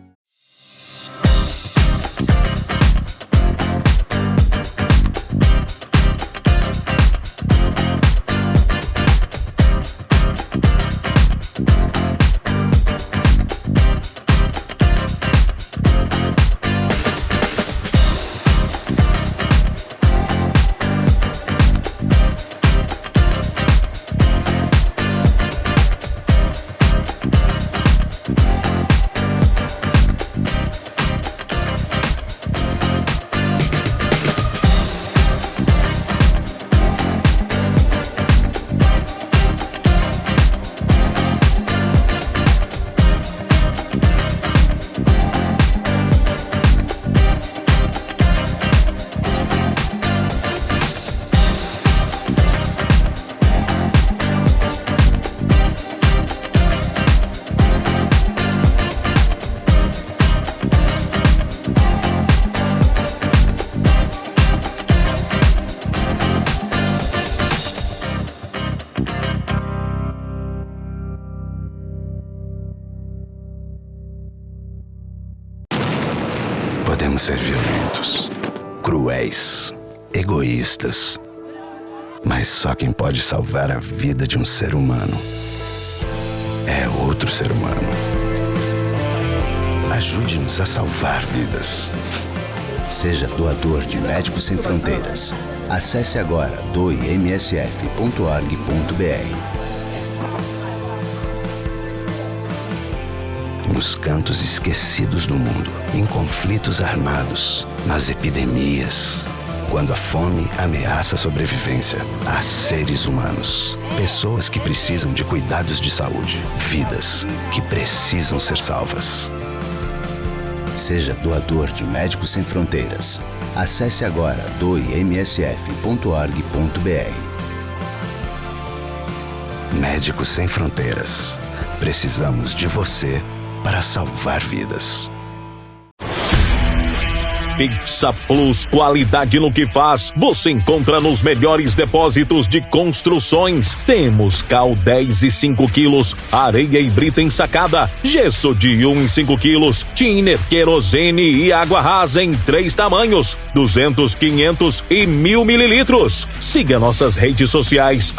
Podemos ser violentos, cruéis, egoístas, mas só quem pode salvar a vida de um ser humano é outro ser humano. Ajude-nos a salvar vidas. Seja doador de Médicos Sem Fronteiras. Acesse agora doemsf.org.br. Nos cantos esquecidos do mundo, em conflitos armados, nas epidemias, Quando a fome ameaça a sobrevivência, há seres humanos. Pessoas que precisam de cuidados de saúde. Vidas que precisam ser salvas. Seja doador de Médicos Sem Fronteiras. Acesse agora doemsf.org.br. Médicos Sem Fronteiras. Precisamos de você para salvar vidas. Fixa Plus, qualidade no que faz, você encontra nos melhores depósitos de construções. Temos cal 10 e 5 quilos, areia e brita ensacada, gesso de 1 e 5 quilos, thinner, querosene e água rasa em 3 tamanhos, 200, 500 e 1000 mililitros. Siga nossas redes sociais,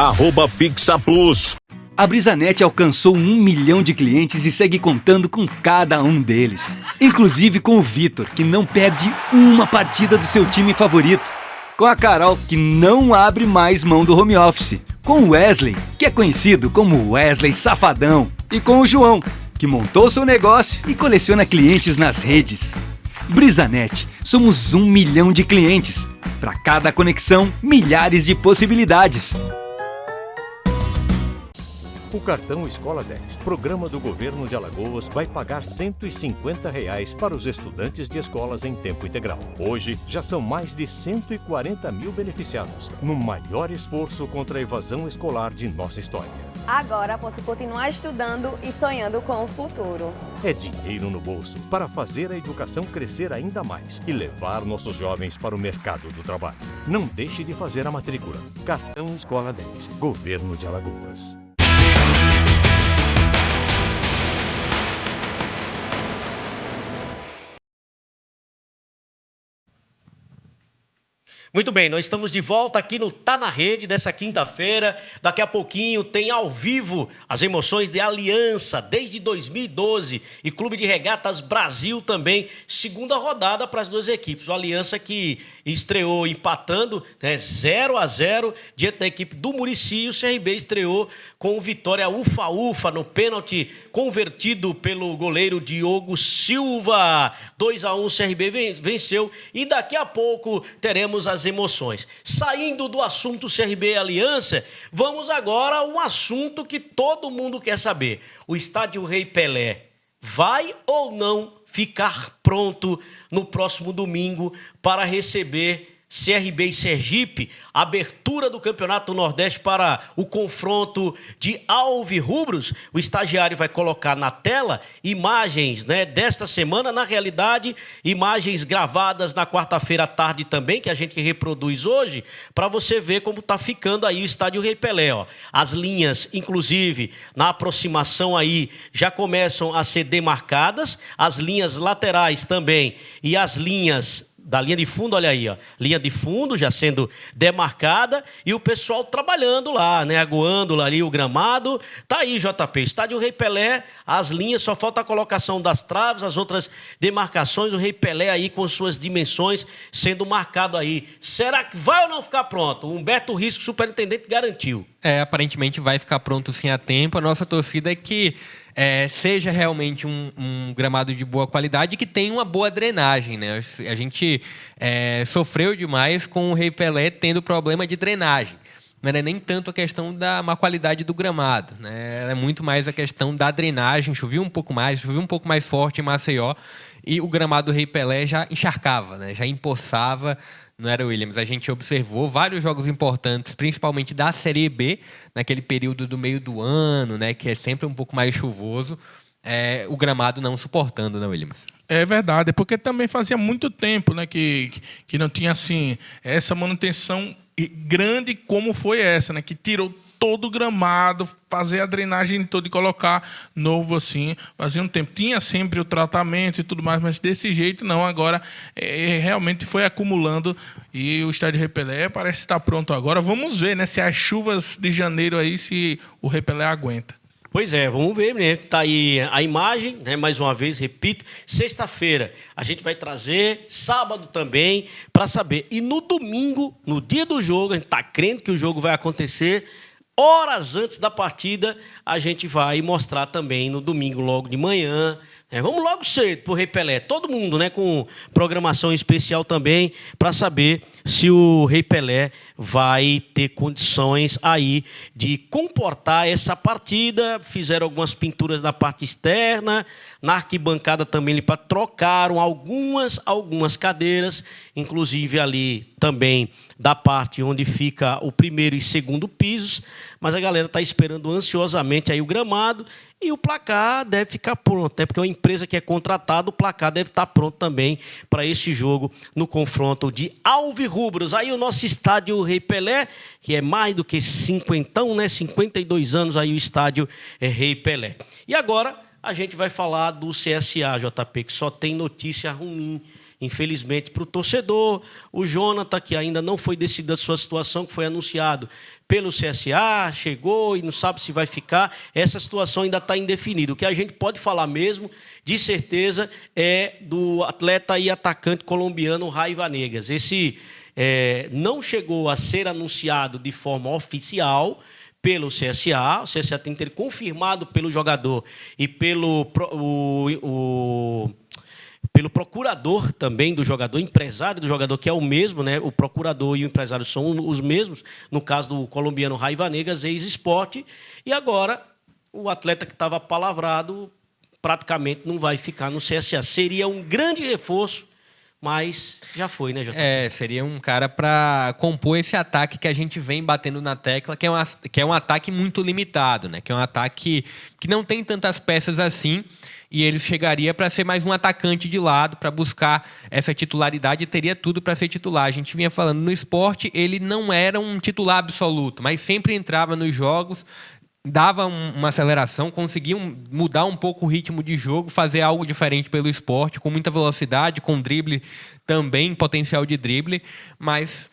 @Fixa Plus. A Brisanet alcançou 1 milhão de clientes e segue contando com cada um deles. Inclusive com o Vitor, que não perde uma partida do seu time favorito. Com a Carol, que não abre mais mão do home office. Com o Wesley, que é conhecido como Wesley Safadão. E com o João, que montou seu negócio e coleciona clientes nas redes. Brisanet, somos 1 milhão de clientes. Para cada conexão, milhares de possibilidades. O cartão Escola 10, programa do governo de Alagoas, vai pagar R$ 150 para os estudantes de escolas em tempo integral. Hoje, já são mais de 140 mil beneficiados, no maior esforço contra a evasão escolar de nossa história. Agora posso continuar estudando e sonhando com o futuro. É dinheiro no bolso para fazer a educação crescer ainda mais e levar nossos jovens para o mercado do trabalho. Não deixe de fazer a matrícula. Cartão Escola 10, Governo de Alagoas. Muito bem, nós estamos de volta aqui no Tá na Rede dessa quinta-feira. Daqui a pouquinho tem ao vivo as emoções de Aliança desde 2012 e Clube de Regatas Brasil também. Segunda rodada para as duas equipes. O Aliança que estreou empatando, né, 0-0 diante da equipe do Muricy, e o CRB estreou com vitória ufa-ufa no pênalti convertido pelo goleiro Diogo Silva. 2-1 o CRB venceu e daqui a pouco teremos as emoções. Saindo do assunto CRB e Aliança, vamos agora a um assunto que todo mundo quer saber. O Estádio Rei Pelé vai ou não ficar pronto no próximo domingo para receber CRB e Sergipe, abertura do Campeonato Nordeste para o confronto de alvirrubros? O estagiário vai colocar na tela imagens, né, desta semana, na realidade, imagens gravadas na quarta-feira à tarde também, que a gente reproduz hoje, para você ver como está ficando aí o Estádio Rei Pelé. Ó. As linhas, inclusive, na aproximação aí, já começam a ser demarcadas, as linhas laterais também e as linhas da linha de fundo, olha aí, ó, linha de fundo já sendo demarcada e o pessoal trabalhando lá, né, aguando lá ali o gramado. Tá aí, JP, Estádio Rei Pelé, as linhas, só falta a colocação das traves, as outras demarcações, o Rei Pelé aí com suas dimensões sendo marcado aí. Será que vai ou não ficar pronto? O Humberto Risco, superintendente, garantiu. Aparentemente vai ficar pronto sim a tempo. A nossa torcida é que seja realmente um gramado de boa qualidade e que tenha uma boa drenagem, né? A gente sofreu demais com o Rei Pelé tendo problema de drenagem. Não era nem tanto a questão da má qualidade do gramado, né? Era muito mais a questão da drenagem. Chovia um pouco mais forte em Maceió e o gramado do Rei Pelé já encharcava, né? Já empoçava. Não era, Williams? A gente observou vários jogos importantes, principalmente da Série B, naquele período do meio do ano, né, que é sempre um pouco mais chuvoso, o gramado não suportando, né, Williams? É verdade, porque também fazia muito tempo, né, que não tinha assim essa manutenção grande como foi essa, né, que tirou todo o gramado, fazer a drenagem toda e colocar novo assim, fazia um tempo. Tinha sempre o tratamento e tudo mais, mas desse jeito não. Agora realmente foi acumulando e o Estádio Rei Pelé parece estar pronto agora. Vamos ver, né, se as chuvas de janeiro aí, se o Rei Pelé aguenta. Pois é, vamos ver, né? Tá aí a imagem, né? Mais uma vez, repito, sexta-feira a gente vai trazer, sábado também, para saber. E no domingo, no dia do jogo, a gente está crendo que o jogo vai acontecer, horas antes da partida, a gente vai mostrar também no domingo, logo de manhã, Vamos logo cedo pro Rei Pelé. Todo mundo, né, com programação especial também, para saber se o Rei Pelé vai ter condições aí de comportar essa partida. Fizeram algumas pinturas na parte externa, na arquibancada também trocaram algumas cadeiras, inclusive ali também da parte onde fica o primeiro e segundo pisos, mas a galera está esperando ansiosamente aí o gramado e o placar deve ficar pronto, né? Porque é uma empresa que é contratada, o placar deve estar pronto também para esse jogo no confronto de alvirrubros. Aí o nosso estádio Rei Pelé, que é mais do que 50, né? 52 anos aí o estádio Rei Pelé. E agora a gente vai falar do CSA, JP, que só tem notícia ruim, infelizmente, para o torcedor. O Jonathan, que ainda não foi decidida a sua situação, que foi anunciado pelo CSA, chegou e não sabe se vai ficar. Essa situação ainda está indefinida. O que a gente pode falar mesmo, de certeza, é do atleta e atacante colombiano Ray Vanegas. Esse não chegou a ser anunciado de forma oficial pelo CSA. O CSA tem que ter confirmado pelo jogador e pelo procurador também do jogador, empresário do jogador, que é o mesmo, né? O procurador e o empresário são os mesmos, no caso do colombiano Ray Vanegas, ex-Sport, e agora o atleta que estava palavrado praticamente não vai ficar no CSA. Seria um grande reforço, mas já foi, né, Jota? Seria um cara para compor esse ataque que a gente vem batendo na tecla, que é um ataque muito limitado, né? Que é um ataque que não tem tantas peças assim, e ele chegaria para ser mais um atacante de lado, para buscar essa titularidade, e teria tudo para ser titular. A gente vinha falando no Sport, ele não era um titular absoluto, mas sempre entrava nos jogos, dava uma aceleração, conseguia mudar um pouco o ritmo de jogo, fazer algo diferente pelo Sport, com muita velocidade, com drible também, potencial de drible, mas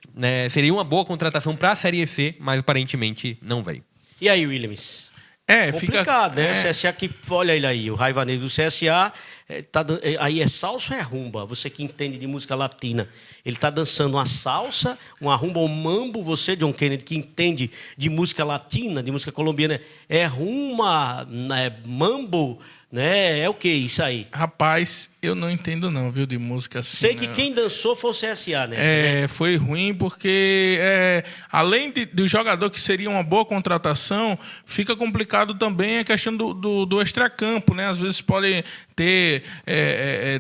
seria uma boa contratação para a Série C, mas aparentemente não veio. E aí, Williams? Complicado, né? O CSA que, olha ele aí, o Ray Vanegas do CSA, aí é salsa ou é rumba? Você que entende de música latina. Ele está dançando uma salsa, uma rumba, um mambo. Você, John Kennedy, que entende de música latina, de música colombiana, é rumba, é mambo, né? É o que isso aí? Rapaz, eu não entendo não, viu, de música assim. Sei que quem dançou foi o CSA, né? Foi ruim porque, além do jogador que seria uma boa contratação, fica complicado também a questão do extracampo, né? Às vezes pode ter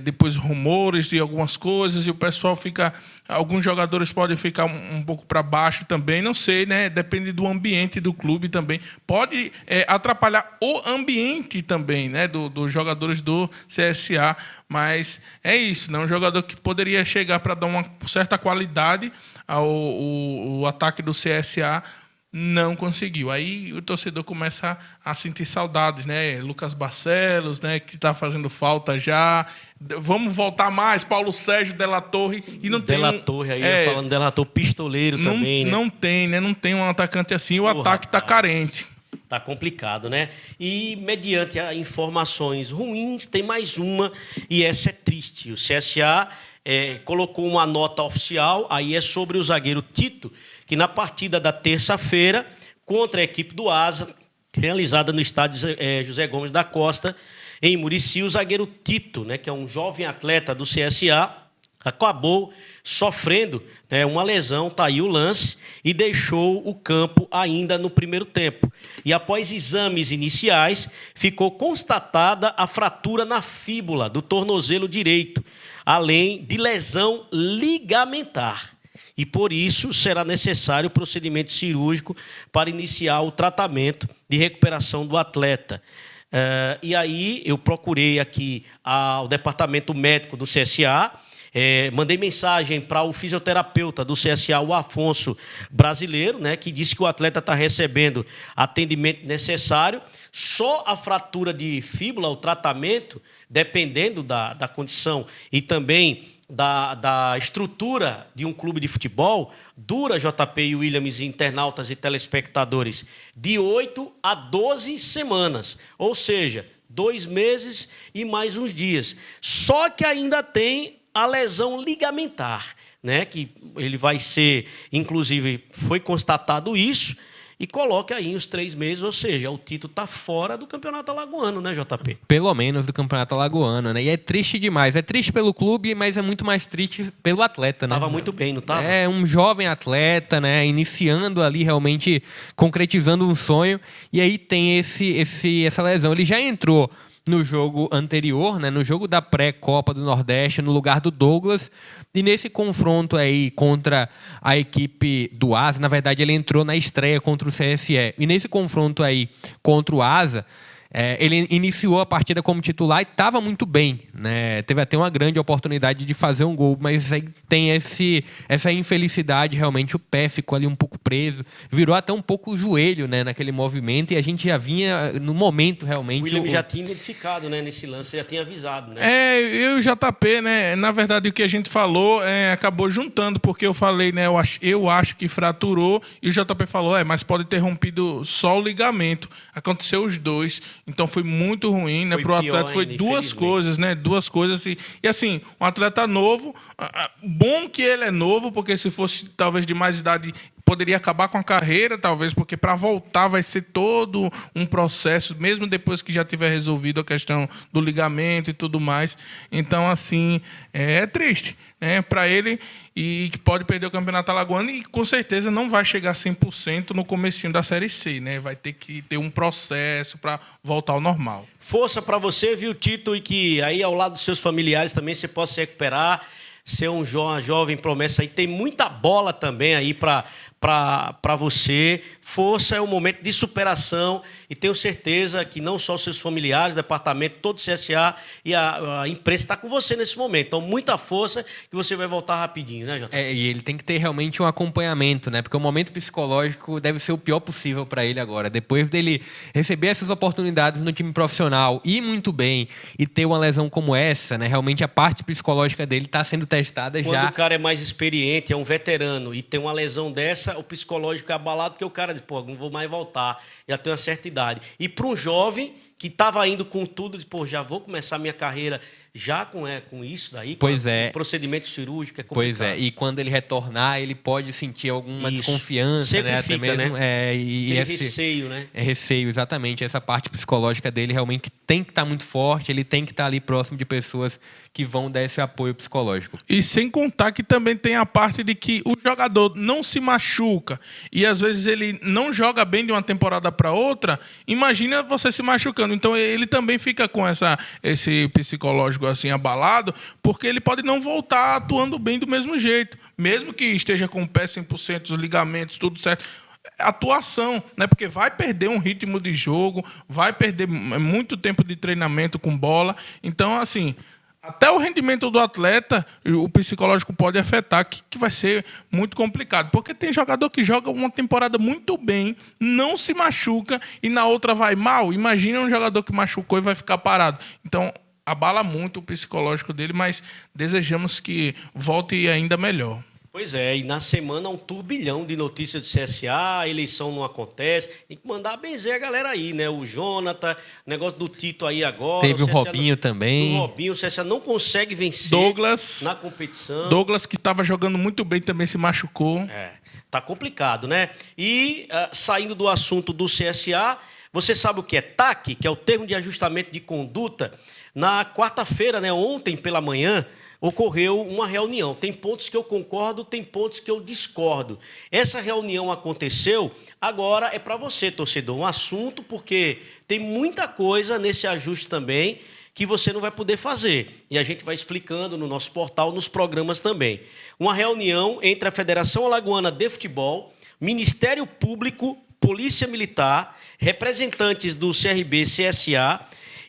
depois rumores de algumas coisas e o pessoal fica... Alguns jogadores podem ficar um pouco para baixo também, não sei, né? Depende do ambiente do clube também. Pode atrapalhar o ambiente também, né? Dos jogadores do CSA. Mas é isso, né? Um jogador que poderia chegar para dar uma certa qualidade ao ataque do CSA, não conseguiu. Aí o torcedor começa a sentir saudades, né? Lucas Barcelos, né? Que está fazendo falta já. Vamos voltar mais, Paulo Sérgio, De La Torre, e não tem... De La Torre, aí falando De La Torre, pistoleiro também, né? Não tem, né? Não tem um atacante assim, o ataque está carente. Tá complicado, né? E mediante informações ruins, tem mais uma, e essa é triste. O CSA colocou uma nota oficial, aí é sobre o zagueiro Tito, que na partida da terça-feira, contra a equipe do Asa, realizada no estádio José Gomes da Costa, em Murici, o zagueiro Tito, né, que é um jovem atleta do CSA, acabou sofrendo uma lesão, tá aí o lance, e deixou o campo ainda no primeiro tempo. E após exames iniciais, ficou constatada a fratura na fíbula do tornozelo direito, além de lesão ligamentar. E por isso será necessário o procedimento cirúrgico para iniciar o tratamento de recuperação do atleta. E aí eu procurei aqui o departamento médico do CSA, mandei mensagem para o fisioterapeuta do CSA, o Afonso Brasileiro, né, que disse que o atleta está recebendo atendimento necessário. Só a fratura de fíbula, o tratamento, dependendo da condição e também da estrutura de um clube de futebol, dura, JP e Williams, internautas e telespectadores, de 8 a 12 semanas. Ou seja, 2 meses e mais uns dias. Só que ainda tem a lesão ligamentar, né? Que ele vai ser, inclusive, foi constatado isso, e coloque aí uns 3 meses, ou seja, o título está fora do Campeonato Alagoano, né, JP? Pelo menos do Campeonato Alagoano, né? E é triste demais. É triste pelo clube, mas é muito mais triste pelo atleta, né? Tava muito bem, não tava? É um jovem atleta, né? Iniciando ali, realmente concretizando um sonho. E aí tem essa lesão. Ele já entrou no jogo anterior, né? No jogo da pré-Copa do Nordeste, no lugar do Douglas. E nesse confronto aí contra a equipe do Asa, na verdade ele entrou na estreia contra o CSE. E nesse confronto aí contra o Asa, ele iniciou a partida como titular e estava muito bem, né? Teve até uma grande oportunidade de fazer um gol, mas aí tem essa infelicidade, realmente o pé ficou ali um pouco preso, virou até um pouco o joelho, né, naquele movimento, e a gente já vinha no momento realmente... O William já tinha identificado, né, nesse lance, já tinha avisado, né? Eu e o JP, né, na verdade o que a gente falou acabou juntando, porque eu falei, né, eu acho que fraturou, e o JP falou, mas pode ter rompido só o ligamento. Aconteceu os dois. Então foi muito ruim, né, para o atleta. Foi duas coisas, né? Duas coisas. E assim, um atleta novo, bom que ele é novo, porque se fosse talvez de mais idade, poderia acabar com a carreira, talvez, porque para voltar vai ser todo um processo, mesmo depois que já tiver resolvido a questão do ligamento e tudo mais. Então, assim, é triste, né, para ele, e que pode perder o Campeonato Alagoano e com certeza não vai chegar a 100% no comecinho da Série C, né? Vai ter que ter um processo para voltar ao normal. Força para você, viu, Tito, e que aí ao lado dos seus familiares também você possa se recuperar, ser uma jovem promessa aí. Tem muita bola também aí para você. Força, é um momento de superação e tenho certeza que não só os seus familiares, o departamento, todo o CSA e a imprensa está com você nesse momento. Então, muita força que você vai voltar rapidinho, né, Jota? E ele tem que ter realmente um acompanhamento, né? Porque o momento psicológico deve ser o pior possível para ele agora. Depois dele receber essas oportunidades no time profissional, ir muito bem e ter uma lesão como essa, né? Realmente a parte psicológica dele está sendo testada já. Quando o cara é mais experiente, é um veterano e tem uma lesão dessa, o psicológico é abalado porque o cara diz, não vou mais voltar, já tenho uma certa idade. E para um jovem que estava indo com tudo, diz, já vou começar a minha carreira já com isso daí, com procedimento cirúrgico, é complicado. Pois é, e quando ele retornar, ele pode sentir alguma desconfiança, sempre né? Fica, até mesmo, né? E receio, né? É receio, exatamente. Essa parte psicológica dele realmente tem que estar muito forte, ele tem que estar ali próximo de pessoas que vão dar esse apoio psicológico. E sem contar que também tem a parte de que o jogador não se machuca e às vezes ele não joga bem de uma temporada para outra, imagina você se machucando. Então ele também fica com esse psicológico assim abalado, porque ele pode não voltar atuando bem do mesmo jeito, mesmo que esteja com o pé 100%, os ligamentos, tudo certo. Atuação, né? Porque vai perder um ritmo de jogo, vai perder muito tempo de treinamento com bola. Então, assim, até o rendimento do atleta, o psicológico pode afetar, que vai ser muito complicado. Porque tem jogador que joga uma temporada muito bem, não se machuca e na outra vai mal. Imagina um jogador que machucou e vai ficar parado. Então, abala muito o psicológico dele, mas desejamos que volte ainda melhor. Pois é, e na semana um turbilhão de notícias do CSA, a eleição não acontece, tem que mandar benzer a galera aí, né? O Jonathan, o negócio do Tito aí agora. Teve o Robinho também. O Robinho, o CSA não consegue vencer na competição. Douglas, que estava jogando muito bem, também se machucou. Tá complicado, né? E saindo do assunto do CSA, você sabe o que é TAC, que é o termo de ajustamento de conduta? Na quarta-feira, né, ontem pela manhã, ocorreu uma reunião. Tem pontos que eu concordo, tem pontos que eu discordo. Essa reunião aconteceu, agora é para você, torcedor, um assunto, porque tem muita coisa nesse ajuste também que você não vai poder fazer. E a gente vai explicando no nosso portal, nos programas também. Uma reunião entre a Federação Alagoana de Futebol, Ministério Público, Polícia Militar, representantes do CRB, CSA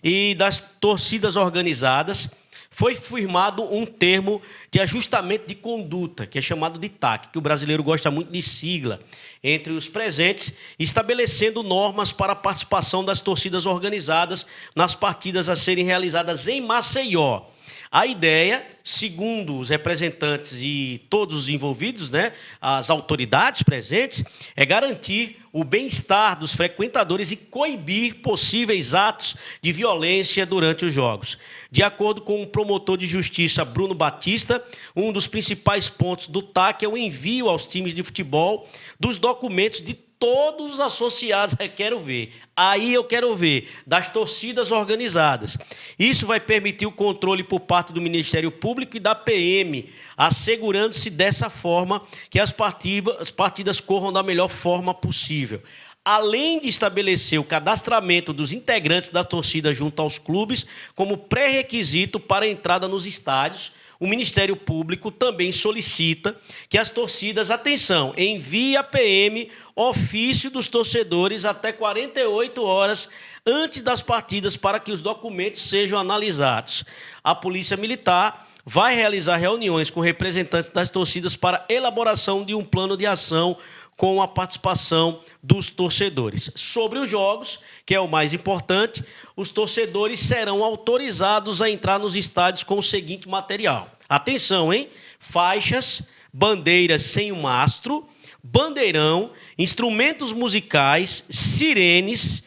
e das torcidas organizadas. Foi firmado um termo de ajustamento de conduta, que é chamado de TAC, que o brasileiro gosta muito de sigla, entre os presentes, estabelecendo normas para a participação das torcidas organizadas nas partidas a serem realizadas em Maceió. A ideia, segundo os representantes e todos os envolvidos, né, as autoridades presentes, é garantir o bem-estar dos frequentadores e coibir possíveis atos de violência durante os jogos. De acordo com o promotor de justiça Bruno Batista, um dos principais pontos do TAC é o envio aos times de futebol dos documentos de todos os associados, quero ver. Aí eu quero ver, das torcidas organizadas. Isso vai permitir o controle por parte do Ministério Público e da PM, assegurando-se dessa forma que as partidas corram da melhor forma possível. Além de estabelecer o cadastramento dos integrantes da torcida junto aos clubes como pré-requisito para a entrada nos estádios, o Ministério Público também solicita que as torcidas, atenção, enviem à PM ofício dos torcedores até 48 horas antes das partidas para que os documentos sejam analisados. A Polícia Militar vai realizar reuniões com representantes das torcidas para elaboração de um plano de ação com a participação dos torcedores. Sobre os jogos, que é o mais importante, os torcedores serão autorizados a entrar nos estádios com o seguinte material. Atenção, hein? Faixas, bandeiras sem o mastro, bandeirão, instrumentos musicais, sirenes,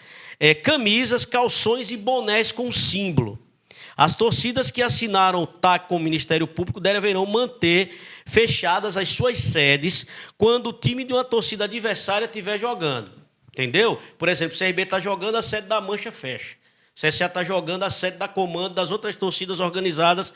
camisas, calções e bonés com símbolo. As torcidas que assinaram o TAC com o Ministério Público deverão manter fechadas as suas sedes quando o time de uma torcida adversária estiver jogando. Entendeu? Por exemplo, o CRB está jogando, a sede da Mancha fecha. O CSA está jogando, a sede da Comando, das outras torcidas organizadas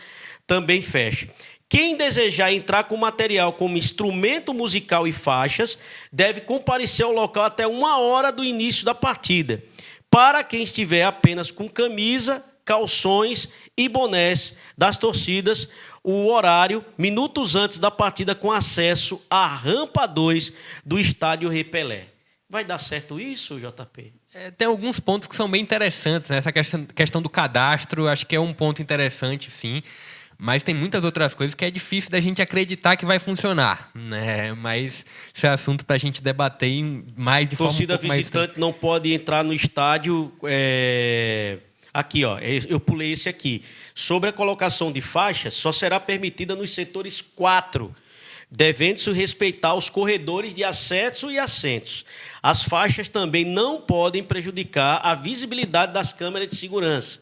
também fecha. Quem desejar entrar com material como instrumento musical e faixas deve comparecer ao local até 1 hora do início da partida. Para quem estiver apenas com camisa, calções e bonés das torcidas, o horário, minutos antes da partida, com acesso à rampa 2 do estádio Rei Pelé. Vai dar certo isso, JP? Tem alguns pontos que são bem interessantes, né? Essa questão do cadastro, acho que é um ponto interessante, sim. Mas tem muitas outras coisas que é difícil da gente acreditar que vai funcionar, né? Mas esse é assunto para a gente debater mais de forma torcida visitante não pode entrar no estádio... Aqui, ó, eu pulei esse aqui. Sobre a colocação de faixas, só será permitida nos setores 4, devendo-se respeitar os corredores de acesso e assentos. As faixas também não podem prejudicar a visibilidade das câmeras de segurança.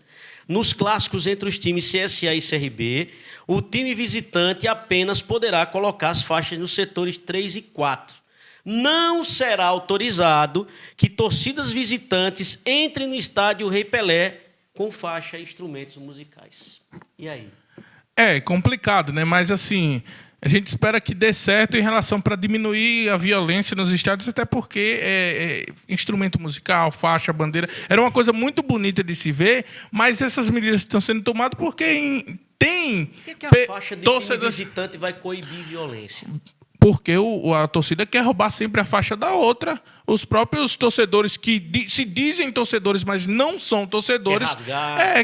Nos clássicos entre os times CSA e CRB, o time visitante apenas poderá colocar as faixas nos setores 3 e 4. Não será autorizado que torcidas visitantes entrem no estádio Rei Pelé com faixa e instrumentos musicais. E aí? É complicado, né? Mas assim, a gente espera que dê certo em relação para diminuir a violência nos estádios, até porque instrumento musical, faixa, bandeira, era uma coisa muito bonita de se ver, mas essas medidas estão sendo tomadas porque tem... Por que a faixa de time visitante vai coibir violência? Porque a torcida quer roubar sempre a faixa da outra. Os próprios torcedores que se dizem torcedores, mas não são torcedores,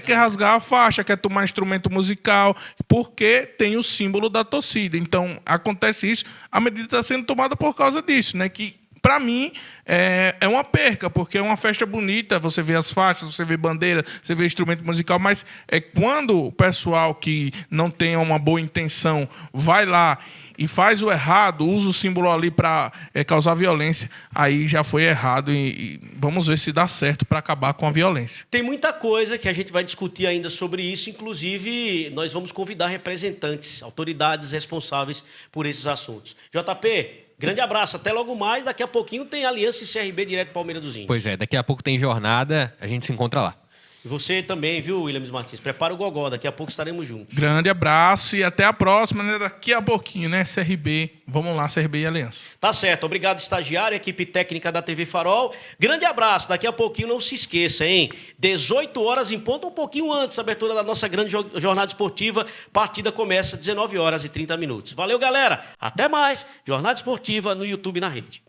quer rasgar a faixa, quer tomar instrumento musical, porque tem o símbolo da torcida. Então, acontece isso. A medida está sendo tomada por causa disso, né? Que, para mim, é uma perca, porque é uma festa bonita, você vê as faixas, você vê bandeira, você vê instrumento musical, mas quando o pessoal que não tem uma boa intenção vai lá e faz o errado, usa o símbolo ali para causar violência, aí já foi errado e vamos ver se dá certo para acabar com a violência. Tem muita coisa que a gente vai discutir ainda sobre isso, inclusive nós vamos convidar representantes, autoridades responsáveis por esses assuntos. JP, grande abraço, até logo mais, daqui a pouquinho tem Aliança e CRB direto Palmeiras dos Índios. Pois é, daqui a pouco tem jornada, a gente se encontra lá. E você também, viu, Williams Martins? Prepara o gogó, daqui a pouco estaremos juntos. Grande abraço e até a próxima, né? Daqui a pouquinho, né? CRB, vamos lá, CRB e Aliança. Tá certo, obrigado, estagiário, equipe técnica da TV Farol. Grande abraço, daqui a pouquinho não se esqueça, hein? 18 horas em ponto, um pouquinho antes, abertura da nossa grande jornada esportiva. Partida começa às 19 horas e 30 minutos. Valeu, galera, até mais. Jornada esportiva no YouTube e na rede.